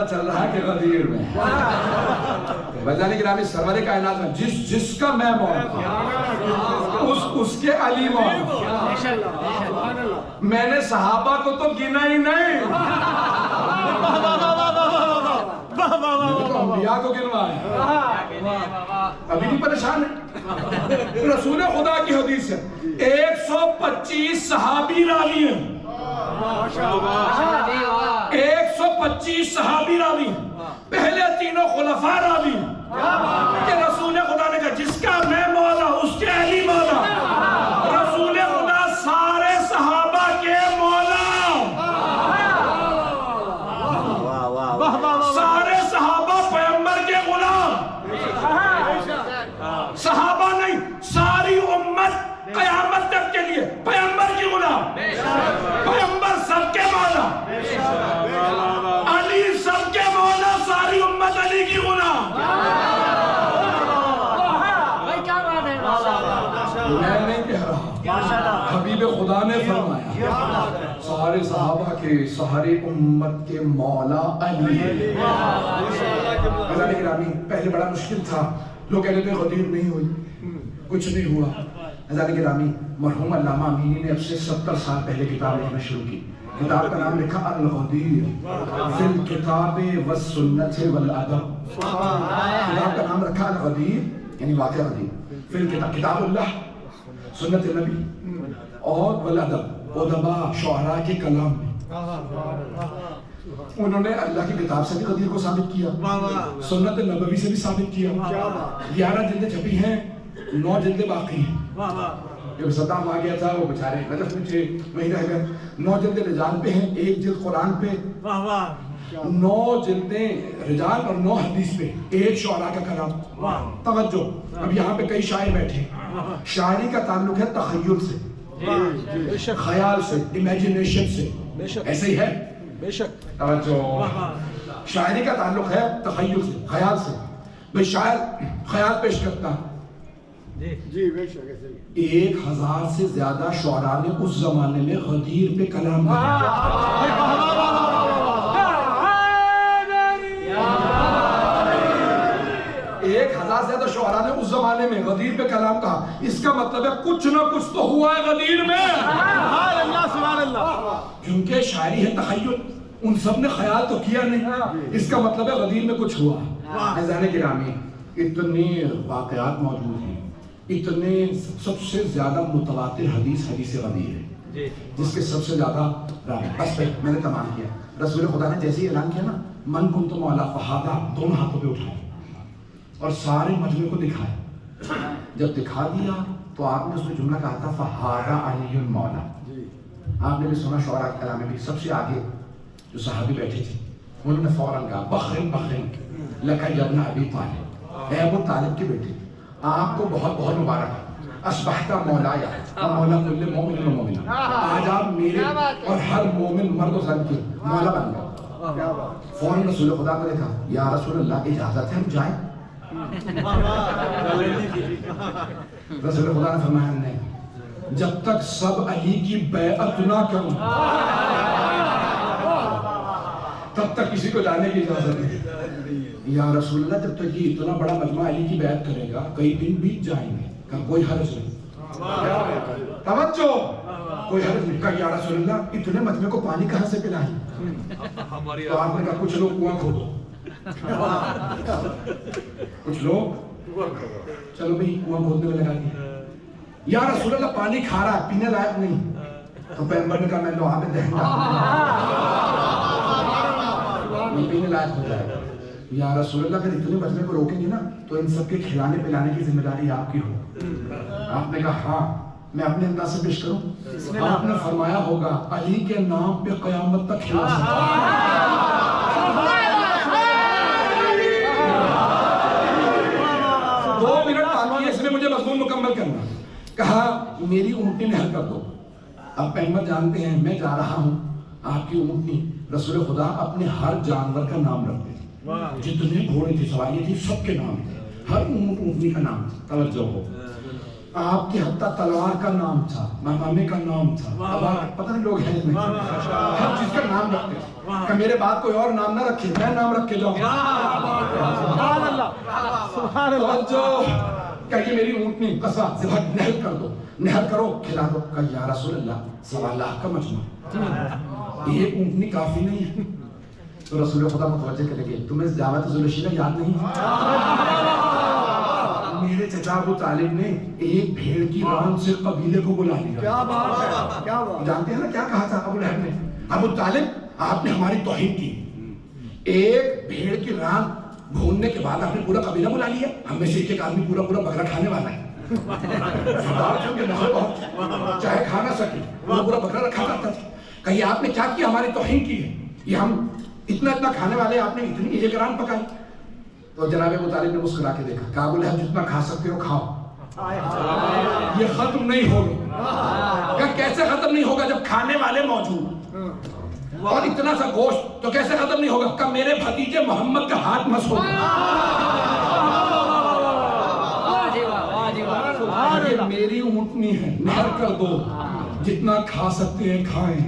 چل رہا ہے کہ غدیر میں بجانی گرامی سرور کائنات میں جس کا میں مولا، اس کے علی مولا. میں نے صحابہ کو تو گنا ہی نہیں، انبیاء کو گنوا ہے. ابھی بھی پریشان ہے. رسول خدا کی حدیث ہے 125 صحابی راوی ہیں. 125 صحابی راوی ہیں، پہلے تینوں خلفاء راوی ہیں کہ رسول خدا نے کہا جس کا میں مولا اس کے علی مولا، رسول خدا سارے صحابہ کے مولا، سارے صحابہ پیغمبر کے غلام، صحابہ نہیں ساری امت قیامت تک کے لیے پیغمبر کی غلام، پیغمبر سب کے مولا، علی سب کے مولا، ساری امت علی کی غلام۔ میں نہیں کہہ رہا، حبیب خدا نے فرمایا سارے صحابہ کے ساری امت کے مولا علی ہے۔ پہلے بڑا مشکل تھا، لوگ کہتے تھے غدیر نہیں ہوئی، کچھ نہیں ہوا۔ حضرت گرامی مرحوم علامہ امینی نے اب سے 70 سال پہلے کتاب لکھنا شروع کی، کتاب کا نام لکھا الغدیر فی الکتاب والسنت والادب، کتاب کا نام رکھا الغدیر یعنی واقعہ غدیر، فی الکتاب کتاب اللہ، سنت نبی اور والادب، ادباء شعراء کے کلام میں۔ انہوں نے اللہ کی کتاب سے بھی غدیر کو ثابت کیا، سنت نبوی سے بھی ثابت کیا۔ 11 جلدیں چھپی ہیں، 9 جلدیں باقی ہیں۔ جب صدام آ گیا تھا وہ بچارے نجف میں تھے، وہیں رہ گئے۔ 9 جلدیں رجال پہ ہیں، 1 جلد قرآن پہ، 9 جلدیں رجال اور 9 حدیث پہ، 1 شعراء کا کلام۔ توجہ، اب یہاں پہ کئی شاعر بیٹھے، شاعری کا تعلق ہے تخیل سے، خیال سے، امیجنیشن سے، ایسے ہی ہے؟ بے شک۔ توجہ، شاعری کا تعلق ہے تخیل سے، خیال سے۔ بھئی شاعر خیال پیش کرتا، جی بے شک ایسے ہی۔ 1000 سے زیادہ شعراء نے اس زمانے میں غدیر پہ کلام کہا۔ 1000 سے زیادہ شعراء نے اس زمانے میں غدیر پہ کلام کہا، اس کا مطلب ہے کچھ نہ کچھ تو ہوا ہے غدیر میں۔ سبحان اللہ سبحان اللہ۔ کیونکہ شاعری ہے تخیل، ان سب نے خیال تو کیا نہیں، اس کا مطلب ہے غدیر میں کچھ ہوا۔ عزیزان گرامی، اتنے واقعات موجود ہیں، اتنے سب سے زیادہ متواتر حدیث غدیر ہے، جس کے سب سے زیادہ راوی۔ بس پہ میں نے تمام کیا، رسول خدا نے جیسے ہی اعلان کیا نا من کنت مولا فہذا، دونوں ہاتھوں پہ اٹھائے اور سارے مجمع کو دکھائے۔ جب دکھا دیا تو آپ نے اس میں جملہ کہا تھا فہذا علی مولا۔ آپ نے بھی سنا شعراء کے کلام میں بھی سب سے آگے جو صحابی بیٹھے تھے انہوں نے فوراً کہا بخرن بخرن لکا یا ابن ابی طالب، اے ابو طالب کے بیٹے آپ کو بہت بہت مبارک ہے، اصبحت مولایا و مولا کل مومن و مومنہ، آج آپ میرے اور ہر مومن مرد و زن کے مولا بن گئے۔ فوراً رسول خدا کو دیکھا، یا رسول اللہ اجازت ہے ہم جائیں؟ رسول خدا نے فرمایا نہیں، جب تک سب علی کی بیعت نہ کروں تب تک کسی کو جانے کی اجازت نہیں۔ یا رسول اللہ جب تک یہ اتنا بڑا مجمع علی کی بیعت کرے گا کئی دن بیت جائیں گے، کہ کوئی حرج نہیں۔ توجہ، کوئی حرج نہیں۔ کہا یا رسول اللہ اتنے مجمع کو پانی کہاں سے پلائیں؟ تو آپ نے کہا کچھ لوگ کنواں کھودو، کچھ لوگ چلو بھئی کنواں کھودنے میں لگا دیا۔ یا رسول اللہ پانی کھارا ہے پینے لائق نہیں، تو پیغمبر نے کہا میں لوہا پہ دہن ڈالوں، یہ پینے لائق ہو جائے گا۔ یا رسول اللہ اگر اتنے مجمع کو روکیں گے نا تو ان سب کے کھلانے پلانے کی ذمہ داری آپ کی ہو۔ آپ نے کہا ہاں میں اپنے انداز سے پیش کروں؟ آپ نے فرمایا ہوگا علی کے نام پہ قیامت تک کھلا سکتا ہے۔ 2 منٹ باقی ہے، اس میں مجھے مضمون مکمل کرنا۔ کہا میری اونٹنی نہر کر دو۔ اب پیغمبر جانتے ہیں میں جا رہا ہوں، آپ کی اونٹنی، رسول خدا اپنے ہر جانور کا نام رکھتے تھے، جتنے گھوڑے تھے سواریاں تھی سب کے نام تھے، ہر اونٹ اونٹنی کا نام تھا۔ توجہ ہو، آپ کے حتیٰ تلوار کا نام تھا، مہمامے کا نام تھا، اب پتہ نہیں لوگ ہیں میں ہر چیز کا نام رکھتے تھے کہ میرے بعد کوئی اور نام نہ رکھے، میں نام رکھ کے جاؤں۔ سبحان اللہ سبحان اللہ۔ توجہ، کہ یہ میری اونٹنی قصبہ ذبح نہر کر دو، نہر کرو کھلا دو۔ کہا یا رسول اللہ 1.25 لاکھ کا مجمع، یہ اونٹنی کافی نہیں ہے۔ تو رسول خدا متوجہ کرے گے تمہیں دعوت ذوالشیرہ یاد نہیں؟ میرے چچا ابو طالب نے ایک بھیڑ کی ران سے قبیلے کو بلا لیا۔ کیا بات ہے، کیا بات۔ جانتے ہیں نا کیا کہا تھا ابو لہب نے؟ ابو طالب آپ نے ہماری توہین کی، ایک بھیڑ کی ران بھوننے کے بعد آپ نے پورا قبیلہ بلا لیا، ہم میں سے ایک آدمی پورا بکرا کھانے والا ہے، چاہے کھا نہ سکے پورا بکرا رکھا کرتا تھا، کہیں آپ نے کیا کیا؟ ہماری توہین کی ہے، یہ ہم اتنا کھانے والے آپ نے اتنی ایک ران پکائی۔ تو جناب ابو طالب نے مسکرا کے دیکھا، کہا بولے جتنا کھا سکتے ہو کھاؤ، یہ ختم نہیں ہوگا۔ کہا کیسے ختم نہیں ہوگا جب کھانے والے موجود اور اتنا سا گوشت، تو کیسے ختم نہیں ہوگا؟ کہ میرے بھتیجے محمد کا ہاتھ مس ہوگا، یہ میری اونٹنی ہے، نہر کر دو، جتنا کھا سکتے ہیں کھائیں۔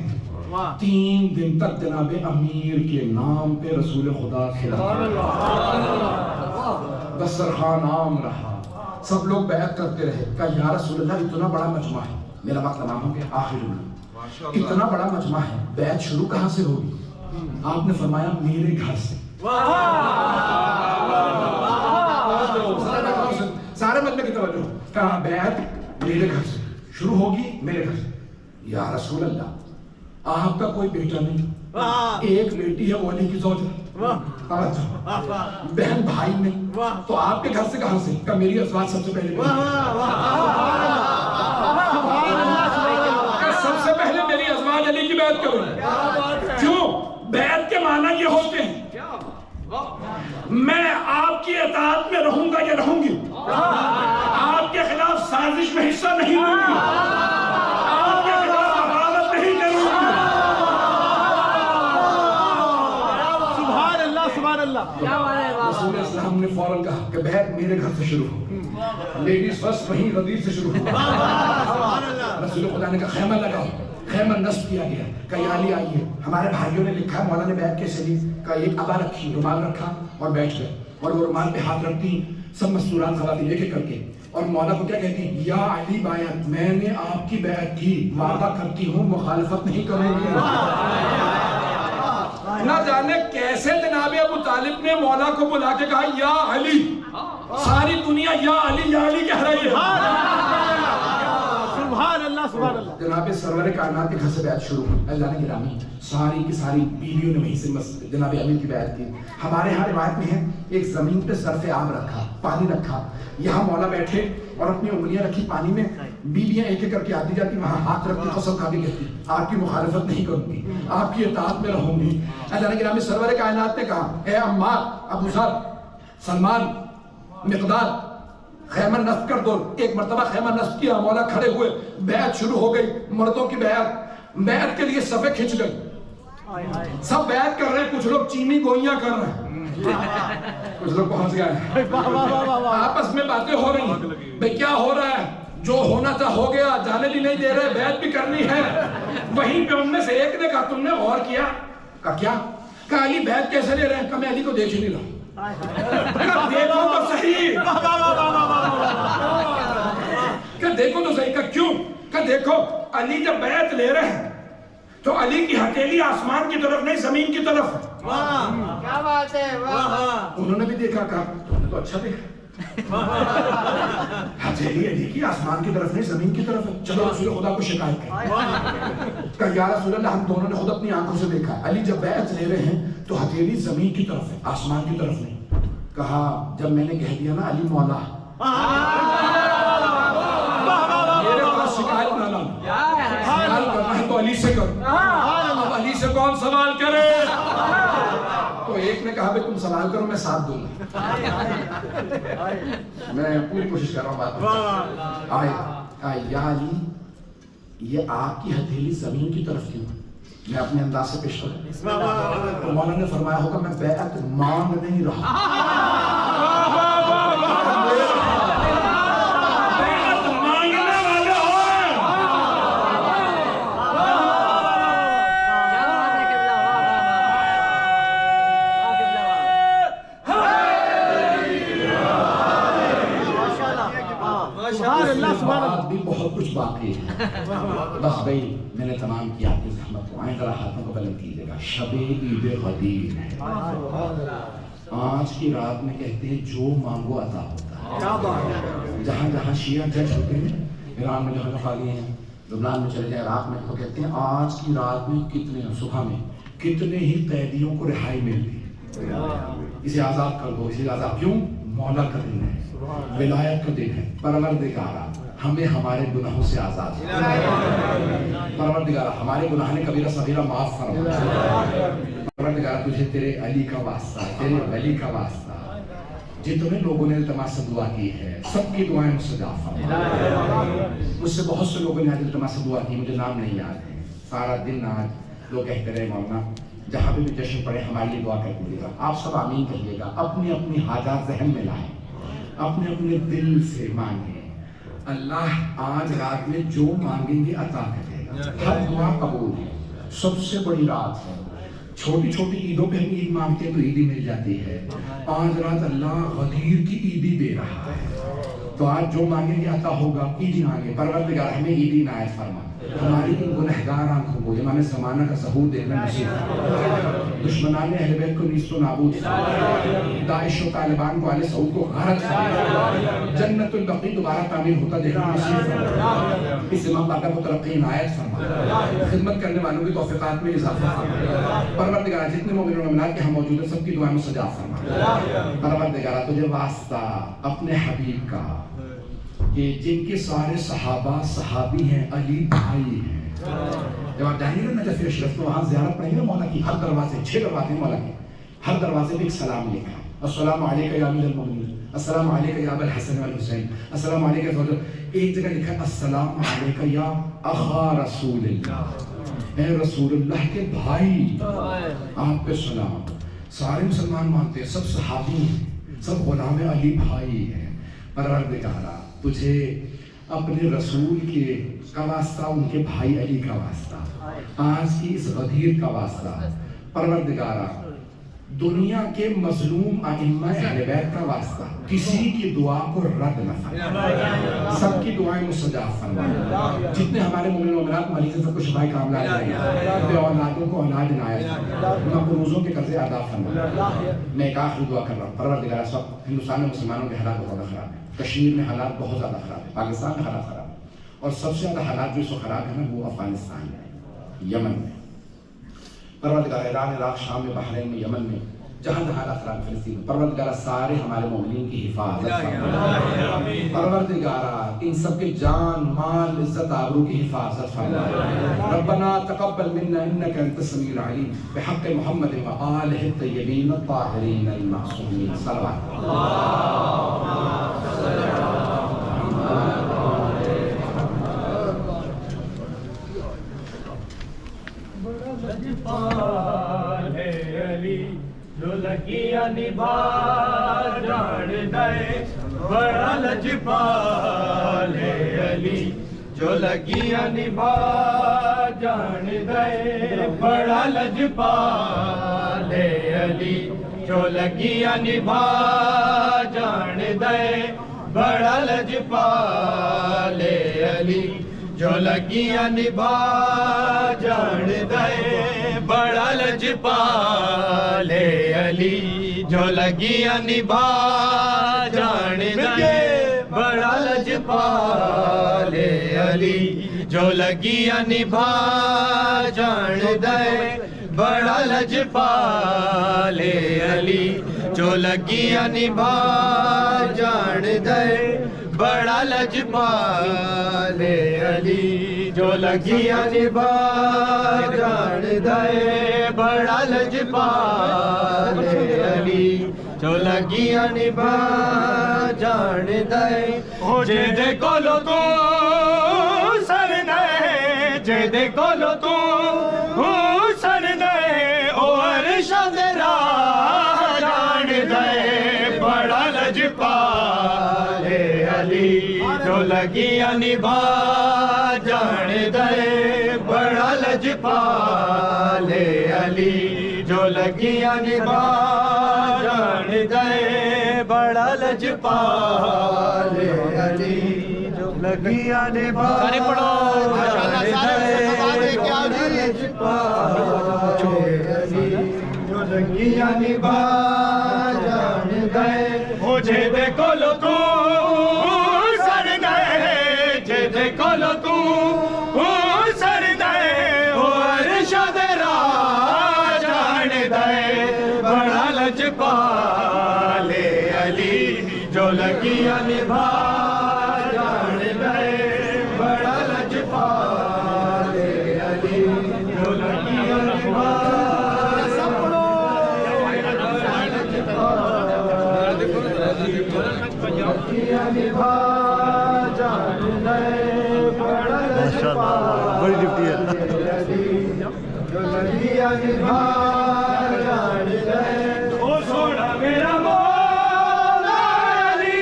3 دن تک جناب امیر کے نام پہ رسول خدا کھلایا، دسترخوان عام رہا، سب لوگ بیعت کرتے رہے۔ کہا یا رسول اللہ اتنا بڑا مجمع ہے، میرا وقت تمام ہو گیا، آخر جملہ، اتنا بڑا مجمع ہے، بیعت شروع کہاں سے ہوگی؟ آپ نے فرمایا میرے گھر سے۔ سارے مجمع کی توجہ، کہا بیعت میرے گھر سے شروع ہوگی، میرے گھر سے۔ یا رسول اللہ آپ کا کوئی بیٹا نہیں، ایک بیٹی ہے وہ علی کی زوج ہے، بہن بھائی نہیں، تو آپ کے گھر سے کہاں سے؟ کہ میری ازواج سب سے پہلے میری ازواج علی کی بیعت کرو۔ کیوں؟ بیعت کے معنی یہ ہوتے ہیں میں آپ کی اطاعت میں رہوں گا یا رہوں گی، آپ کے خلاف سازش میں حصہ نہیں لوں گی، آپ کے خلاف بغاوت نہیں کروں گی۔ سبحان اللہ سبحان اللہ۔ رسول اسلام نے فوراً کہا کہ بیعت میرے گھر سے شروع ہو، لیڈیز فرسٹ وہیں غدیر سے شروع ہو۔ رسول خدا نے کہا خیمہ لگاؤ، خیمہ نصب کیا گیا، کہ یا علی آئیے، ہمارے بھائیوں نے لکھا مولا نے بیعت کیسے لی، کہ ایک عبا رکھی، رومال رکھا اور بیٹھ گئے، اور وہ رومال پہ ہاتھ رکھتی سب مستورات خواتین ایک ایک کر کے، اور مولا کو کیا کہتی؟ یا علی بیعت، میں نے آپ کی بیعت کی، وعدہ کرتی ہوں مخالفت نہیں کروں گی۔ نہ جانے کیسے جناب ابو طالب نے مولا کو بلا کے کہا یا علی، ساری دنیا یا علی کہہ رہی ہے۔ سبحان اللہ سبحان اللہ۔ جناب سرور کائنات کے گھر سے بیعت شروع ہوئی، اللہ نے گرامی ساری کی ساری بیویوں نے وہیں سے جناب امیر کی بیعت کی۔ ہمارے ہاں روایت میں ہے ایک زمین پہ ظرف آب رکھا، پانی رکھا، یہاں مولا بیٹھے اور اپنی انگلیاں رکھی پانی میں، بیویاں ایک ایک کر کے آتی جاتی، وہاں ہاتھ رکھتی، قسم کھا کے کہتی آپ کی مخالفت نہیں کروں گی، آپ کی اطاعت میں رہوں گی۔ اللہ نے گرامی سرور کائنات نے کہا اے عمار، ابو ذر، سلمان، مقداد، خیمہ نصب کر دو۔ ایک مرتبہ خیمہ نصب کیا، مولا کھڑے ہوئے، بیعت شروع ہو گئی، مردوں کی بیعت کے لیے صفیں کھنچ گئی، سب بیعت کر رہے ہیں، کچھ لوگ چینی گوئیاں کر رہے ہیں، کچھ لوگ پہنچ گئے ہیں، آپس میں باتیں ہو رہی ہیں، بھئی کیا ہو رہا ہے؟ جو ہونا تھا ہو گیا، جانے بھی نہیں دے رہے، بیعت بھی کرنی ہے۔ وہیں پہ ان میں سے ایک نے کہا تم نے غور کیا؟ کہا کیا؟ کہا علی بیعت کیسے لے رہے ہیں؟ کہا میں علی کو دیکھ ہی نہیں رہا۔ دیکھو تو صحیح، کہ دیکھو تو صحیح، کہ کیوں؟ کہ دیکھو علی جب بیعت لے رہے ہیں تو علی کی ہتھیلی آسمان کی طرف نہیں زمین کی طرف ہے۔ کیا بات ہے، انہوں نے بھی دیکھا، کہا تم نے تو اچھا دیکھا، ہتھیلی علی کی آسمان کی طرف نہیں زمین کی طرف ہے، چلو رسول خدا کو شکایت کریں۔ کہا یا رسول اللہ ہم دونوں نے خود اپنی آنکھوں سے دیکھا، علی جب بیعت لے رہے ہیں تو ہتھیلی زمین کی طرف ہے، آسمان کی طرف نہیں۔ کہا جب میں نے کہہ دیا نا علی مولا، میرے پاس شکایت نہ لانا، سوال کرنا ہے تو علی سے کرو، اب علی سے کون سوال کرے؟ تو ایک نے کہا تم سوال کرو میں ساتھ دوں گا، میں پوری کوشش کر رہا ہوں بات آئے یا علی یہ آپ کی ہتھیلی زمین کی طرف کیوں؟ میں اپنے انداز سے پیش کروں۔ تو مولا نے فرمایا ہوگا میں بیعت مانگ نہیں رہا، بیعت مانگنے والے ہو۔ بات بھی بہت کچھ باقی ہے، بس بھائی میں نے تمام کیا آپ کی زحمت کو، آئیں ذرا ہاتھوں کو بلند کیجیے گا۔ شب عید غدیر ہے، آج کی رات میں کہتے ہیں جو مانگو عطا ہوتا ہے۔ جہاں جہاں شیعہ جج ہوتے ہیں، ایران میں جہاں خالی ہیں، لبنان میں چلے جائیں، عراق میں، تو کہتے ہیں آج کی رات میں کتنے، صبح میں کتنے ہی قیدیوں کو رہائی مل گئی، اسے آزاد کر دو، اسے آزاد، کیوں؟ مولا کا دن ہے، ولایت کا دن ہے، پروردگارا ہمیں ہمارے گناہوں سے آزاد ہے، پروردگارا ہمارے گناہ نے کبیرہ صغیرہ معاف فرما، پروردگارا تجھے تیرے علی کا واسطہ، تیرے ولی کا واسطہ، جتنے لوگوں نے التماس سے دعا کی ہے سب کی دعائیں مستجاب فرما۔ مجھ سے بہت سے لوگوں نے آج التماس سے دعا کی، مجھے نام نہیں یاد ہے، سارا دن آج لوگ کہتے رہے مولانا جہاں بھی جشن پڑے ہمارے لیے دعا کر دیجیے گا، آپ سب آمین کہیے گا، اپنی اپنی حاجات ذہن میں لائیں، اپنے اپنے دل سے مانگیں، اللہ آج رات میں جو مانگیں گے عطا کرے گا، ہر دعا قبول ہے، سب سے بڑی رات ہے، چھوٹی چھوٹی عیدوں پہ ہم عید مانگتے ہیں تو عیدی مل جاتی ہے، آج رات اللہ غدیر کی عیدی دے رہا ہے، تو آج جو مانگیں گے عطا ہوگا، عیدی مانگے، پروردگار ہمیں عیدی عنایت فرما، ہماری ان گنہگار آنکھوں کو امام زمانہ کا ظہور دیکھنا نصیب فرما، دشمنان اہل بیت کو نیست و نابود فرما، داعش و طالبان کو آل سعود کو غارت فرما، جنت البقیع دوبارہ تعمیر ہوتا دیکھنا نصیب فرما، اس امام باقر کو ترقی عنایت فرما، خدمت کرنے والوں کی توفیقات میں اضافہ فرما، پروردگار جتنے مومن و مومنات کے ہم موجود ہیں سب کی دعائیں مستجاب فرما، پروردگار تجھے واسطہ اپنے حبیب کا کہ جن کے سارے صحابہ صحابی ہیں، علی بھائی ہیں، جب آپ جائیں گے نا نجف اشرف تو وہاں زیارت پڑھیں گے مولا کی، ہر دروازے 6 دروازے مولا کے، ہر دروازے پہ ایک سلام لکھا ہے، السلام علیکہ یا امیر المومنین، السلام علیکہ یا ابا الحسن والحسین، السلام علیکہ یا ایک جگہ لکھا ہے السلام علیکہ یا اخا رسول اللہ، اے رسول اللہ کے بھائی آپ پہ سلام، سارے مسلمان مانتے ہیں، سب صحابی ہیں، سب غلام علی بھائی ہیں، پروردگارا تجھے اپنے رسول کے کا واسطہ، ان کے بھائی علی کا واسطہ، آج کی اس غدیر کا واسطہ، پروردگارا دنیا کے مظلوم ائمہ اہل بیت کا واسطہ، کسی کی دعا کو رد نہ فرما، سب کی دعائیں مستجاب فرما، جتنے ہمارے مومن و مومنات مریض ہیں سب کو شفاء کاملہ دے، اپنے اولادوں کو اولاد عنایت فرما، ان کو روزوں کے قرضے ادا فرما۔ میں ایک آخری دعا کر رہا ہوں، پروردگار اس وقت ہندوستان میں مسلمانوں کے حالات بہت زیادہ خراب ہیں، کشمیر میں حالات بہت زیادہ خراب ہیں، پاکستان میں حالات خراب ہیں، اور سب سے زیادہ حالات جو اس وقت خراب ہیں وہ افغانستان میں، یمن میں، پروردگار ایران، عراق، شام میں، بحرین میں، یمن میں، جہاں جہاں حالات خراب، فلسطین میں، پروردگار سارے ہمارے مومنین کی حفاظت فرما، پروردگار ان سب کے جان، مال، عزت، آبرو کی حفاظت فرما، ربنا تقبل منا انك انت السميع العليم بحق محمد وآلہ الطیبین الطاہرین المعصومین، صلوات جو لگیا نبھا جان دے، بڑا لجپال ہے علی، جو لگیا نبھا جان دے، بڑا لجپال ہے علی، جو لگیا نبھا جان دے، بڑا لجپال ہے علی، جو لگیا نبھا جان دے، بڑا لجپال ہے علی، جو لگیا نبھا جان دے، بڑا لجپال ہے علی، جو لگیا نبھا جان دے، بڑا لجپال ہے علی، جو لگیا نبھا جان دے، بڑا لجپال ہے علی، جو لگیا نبھا جان دے، بڑا لجپال ہے علی، جو لگیا نبھا جان دے، او جے دے کولو تو سر دے، جے دے کولو تو سر دے، او ارشد راہ جان دے، بڑا لجپال ہے علی، جو لگیا نبھا جان دے، بڑا لجپال ہے علی، جو لگیا نبھا جان دے، بڑا لجپال ہے علی، جو لگیا نبھا جان دے، بڑا لجپال ہے علی، جو لگیا نبھا جان دے، مجھے دیکھو لو تو سر دے، جے دیکھو لو تو لجپالے علی جو لگیاں نبھا جان گئے بڑا لجپالے علی جو لگیاں نبھا بڑی ڈپٹی ہے او سونا میرا مولا علی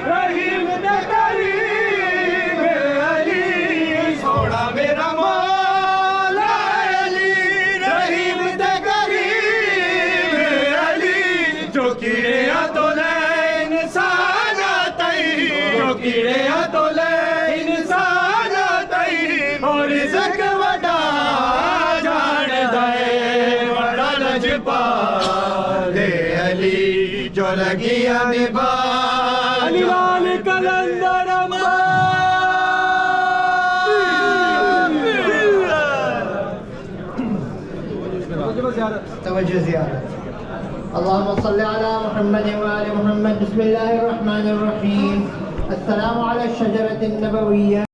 رحیم دے کریم علی سونا میرا مولا علی رحیم دے کریم علی جو کیڑے تو لے انسان تئی جو کیڑے تو لے انسان تئی اور رزق وڈا جان دے بڑا لجپالے علی جو لگیاں نبھا علی لال کلندر توجہ زیادہ اللهم صل على محمد وآل محمد بسم الله الرحمن الرحيم السلام على الشجرة النبوية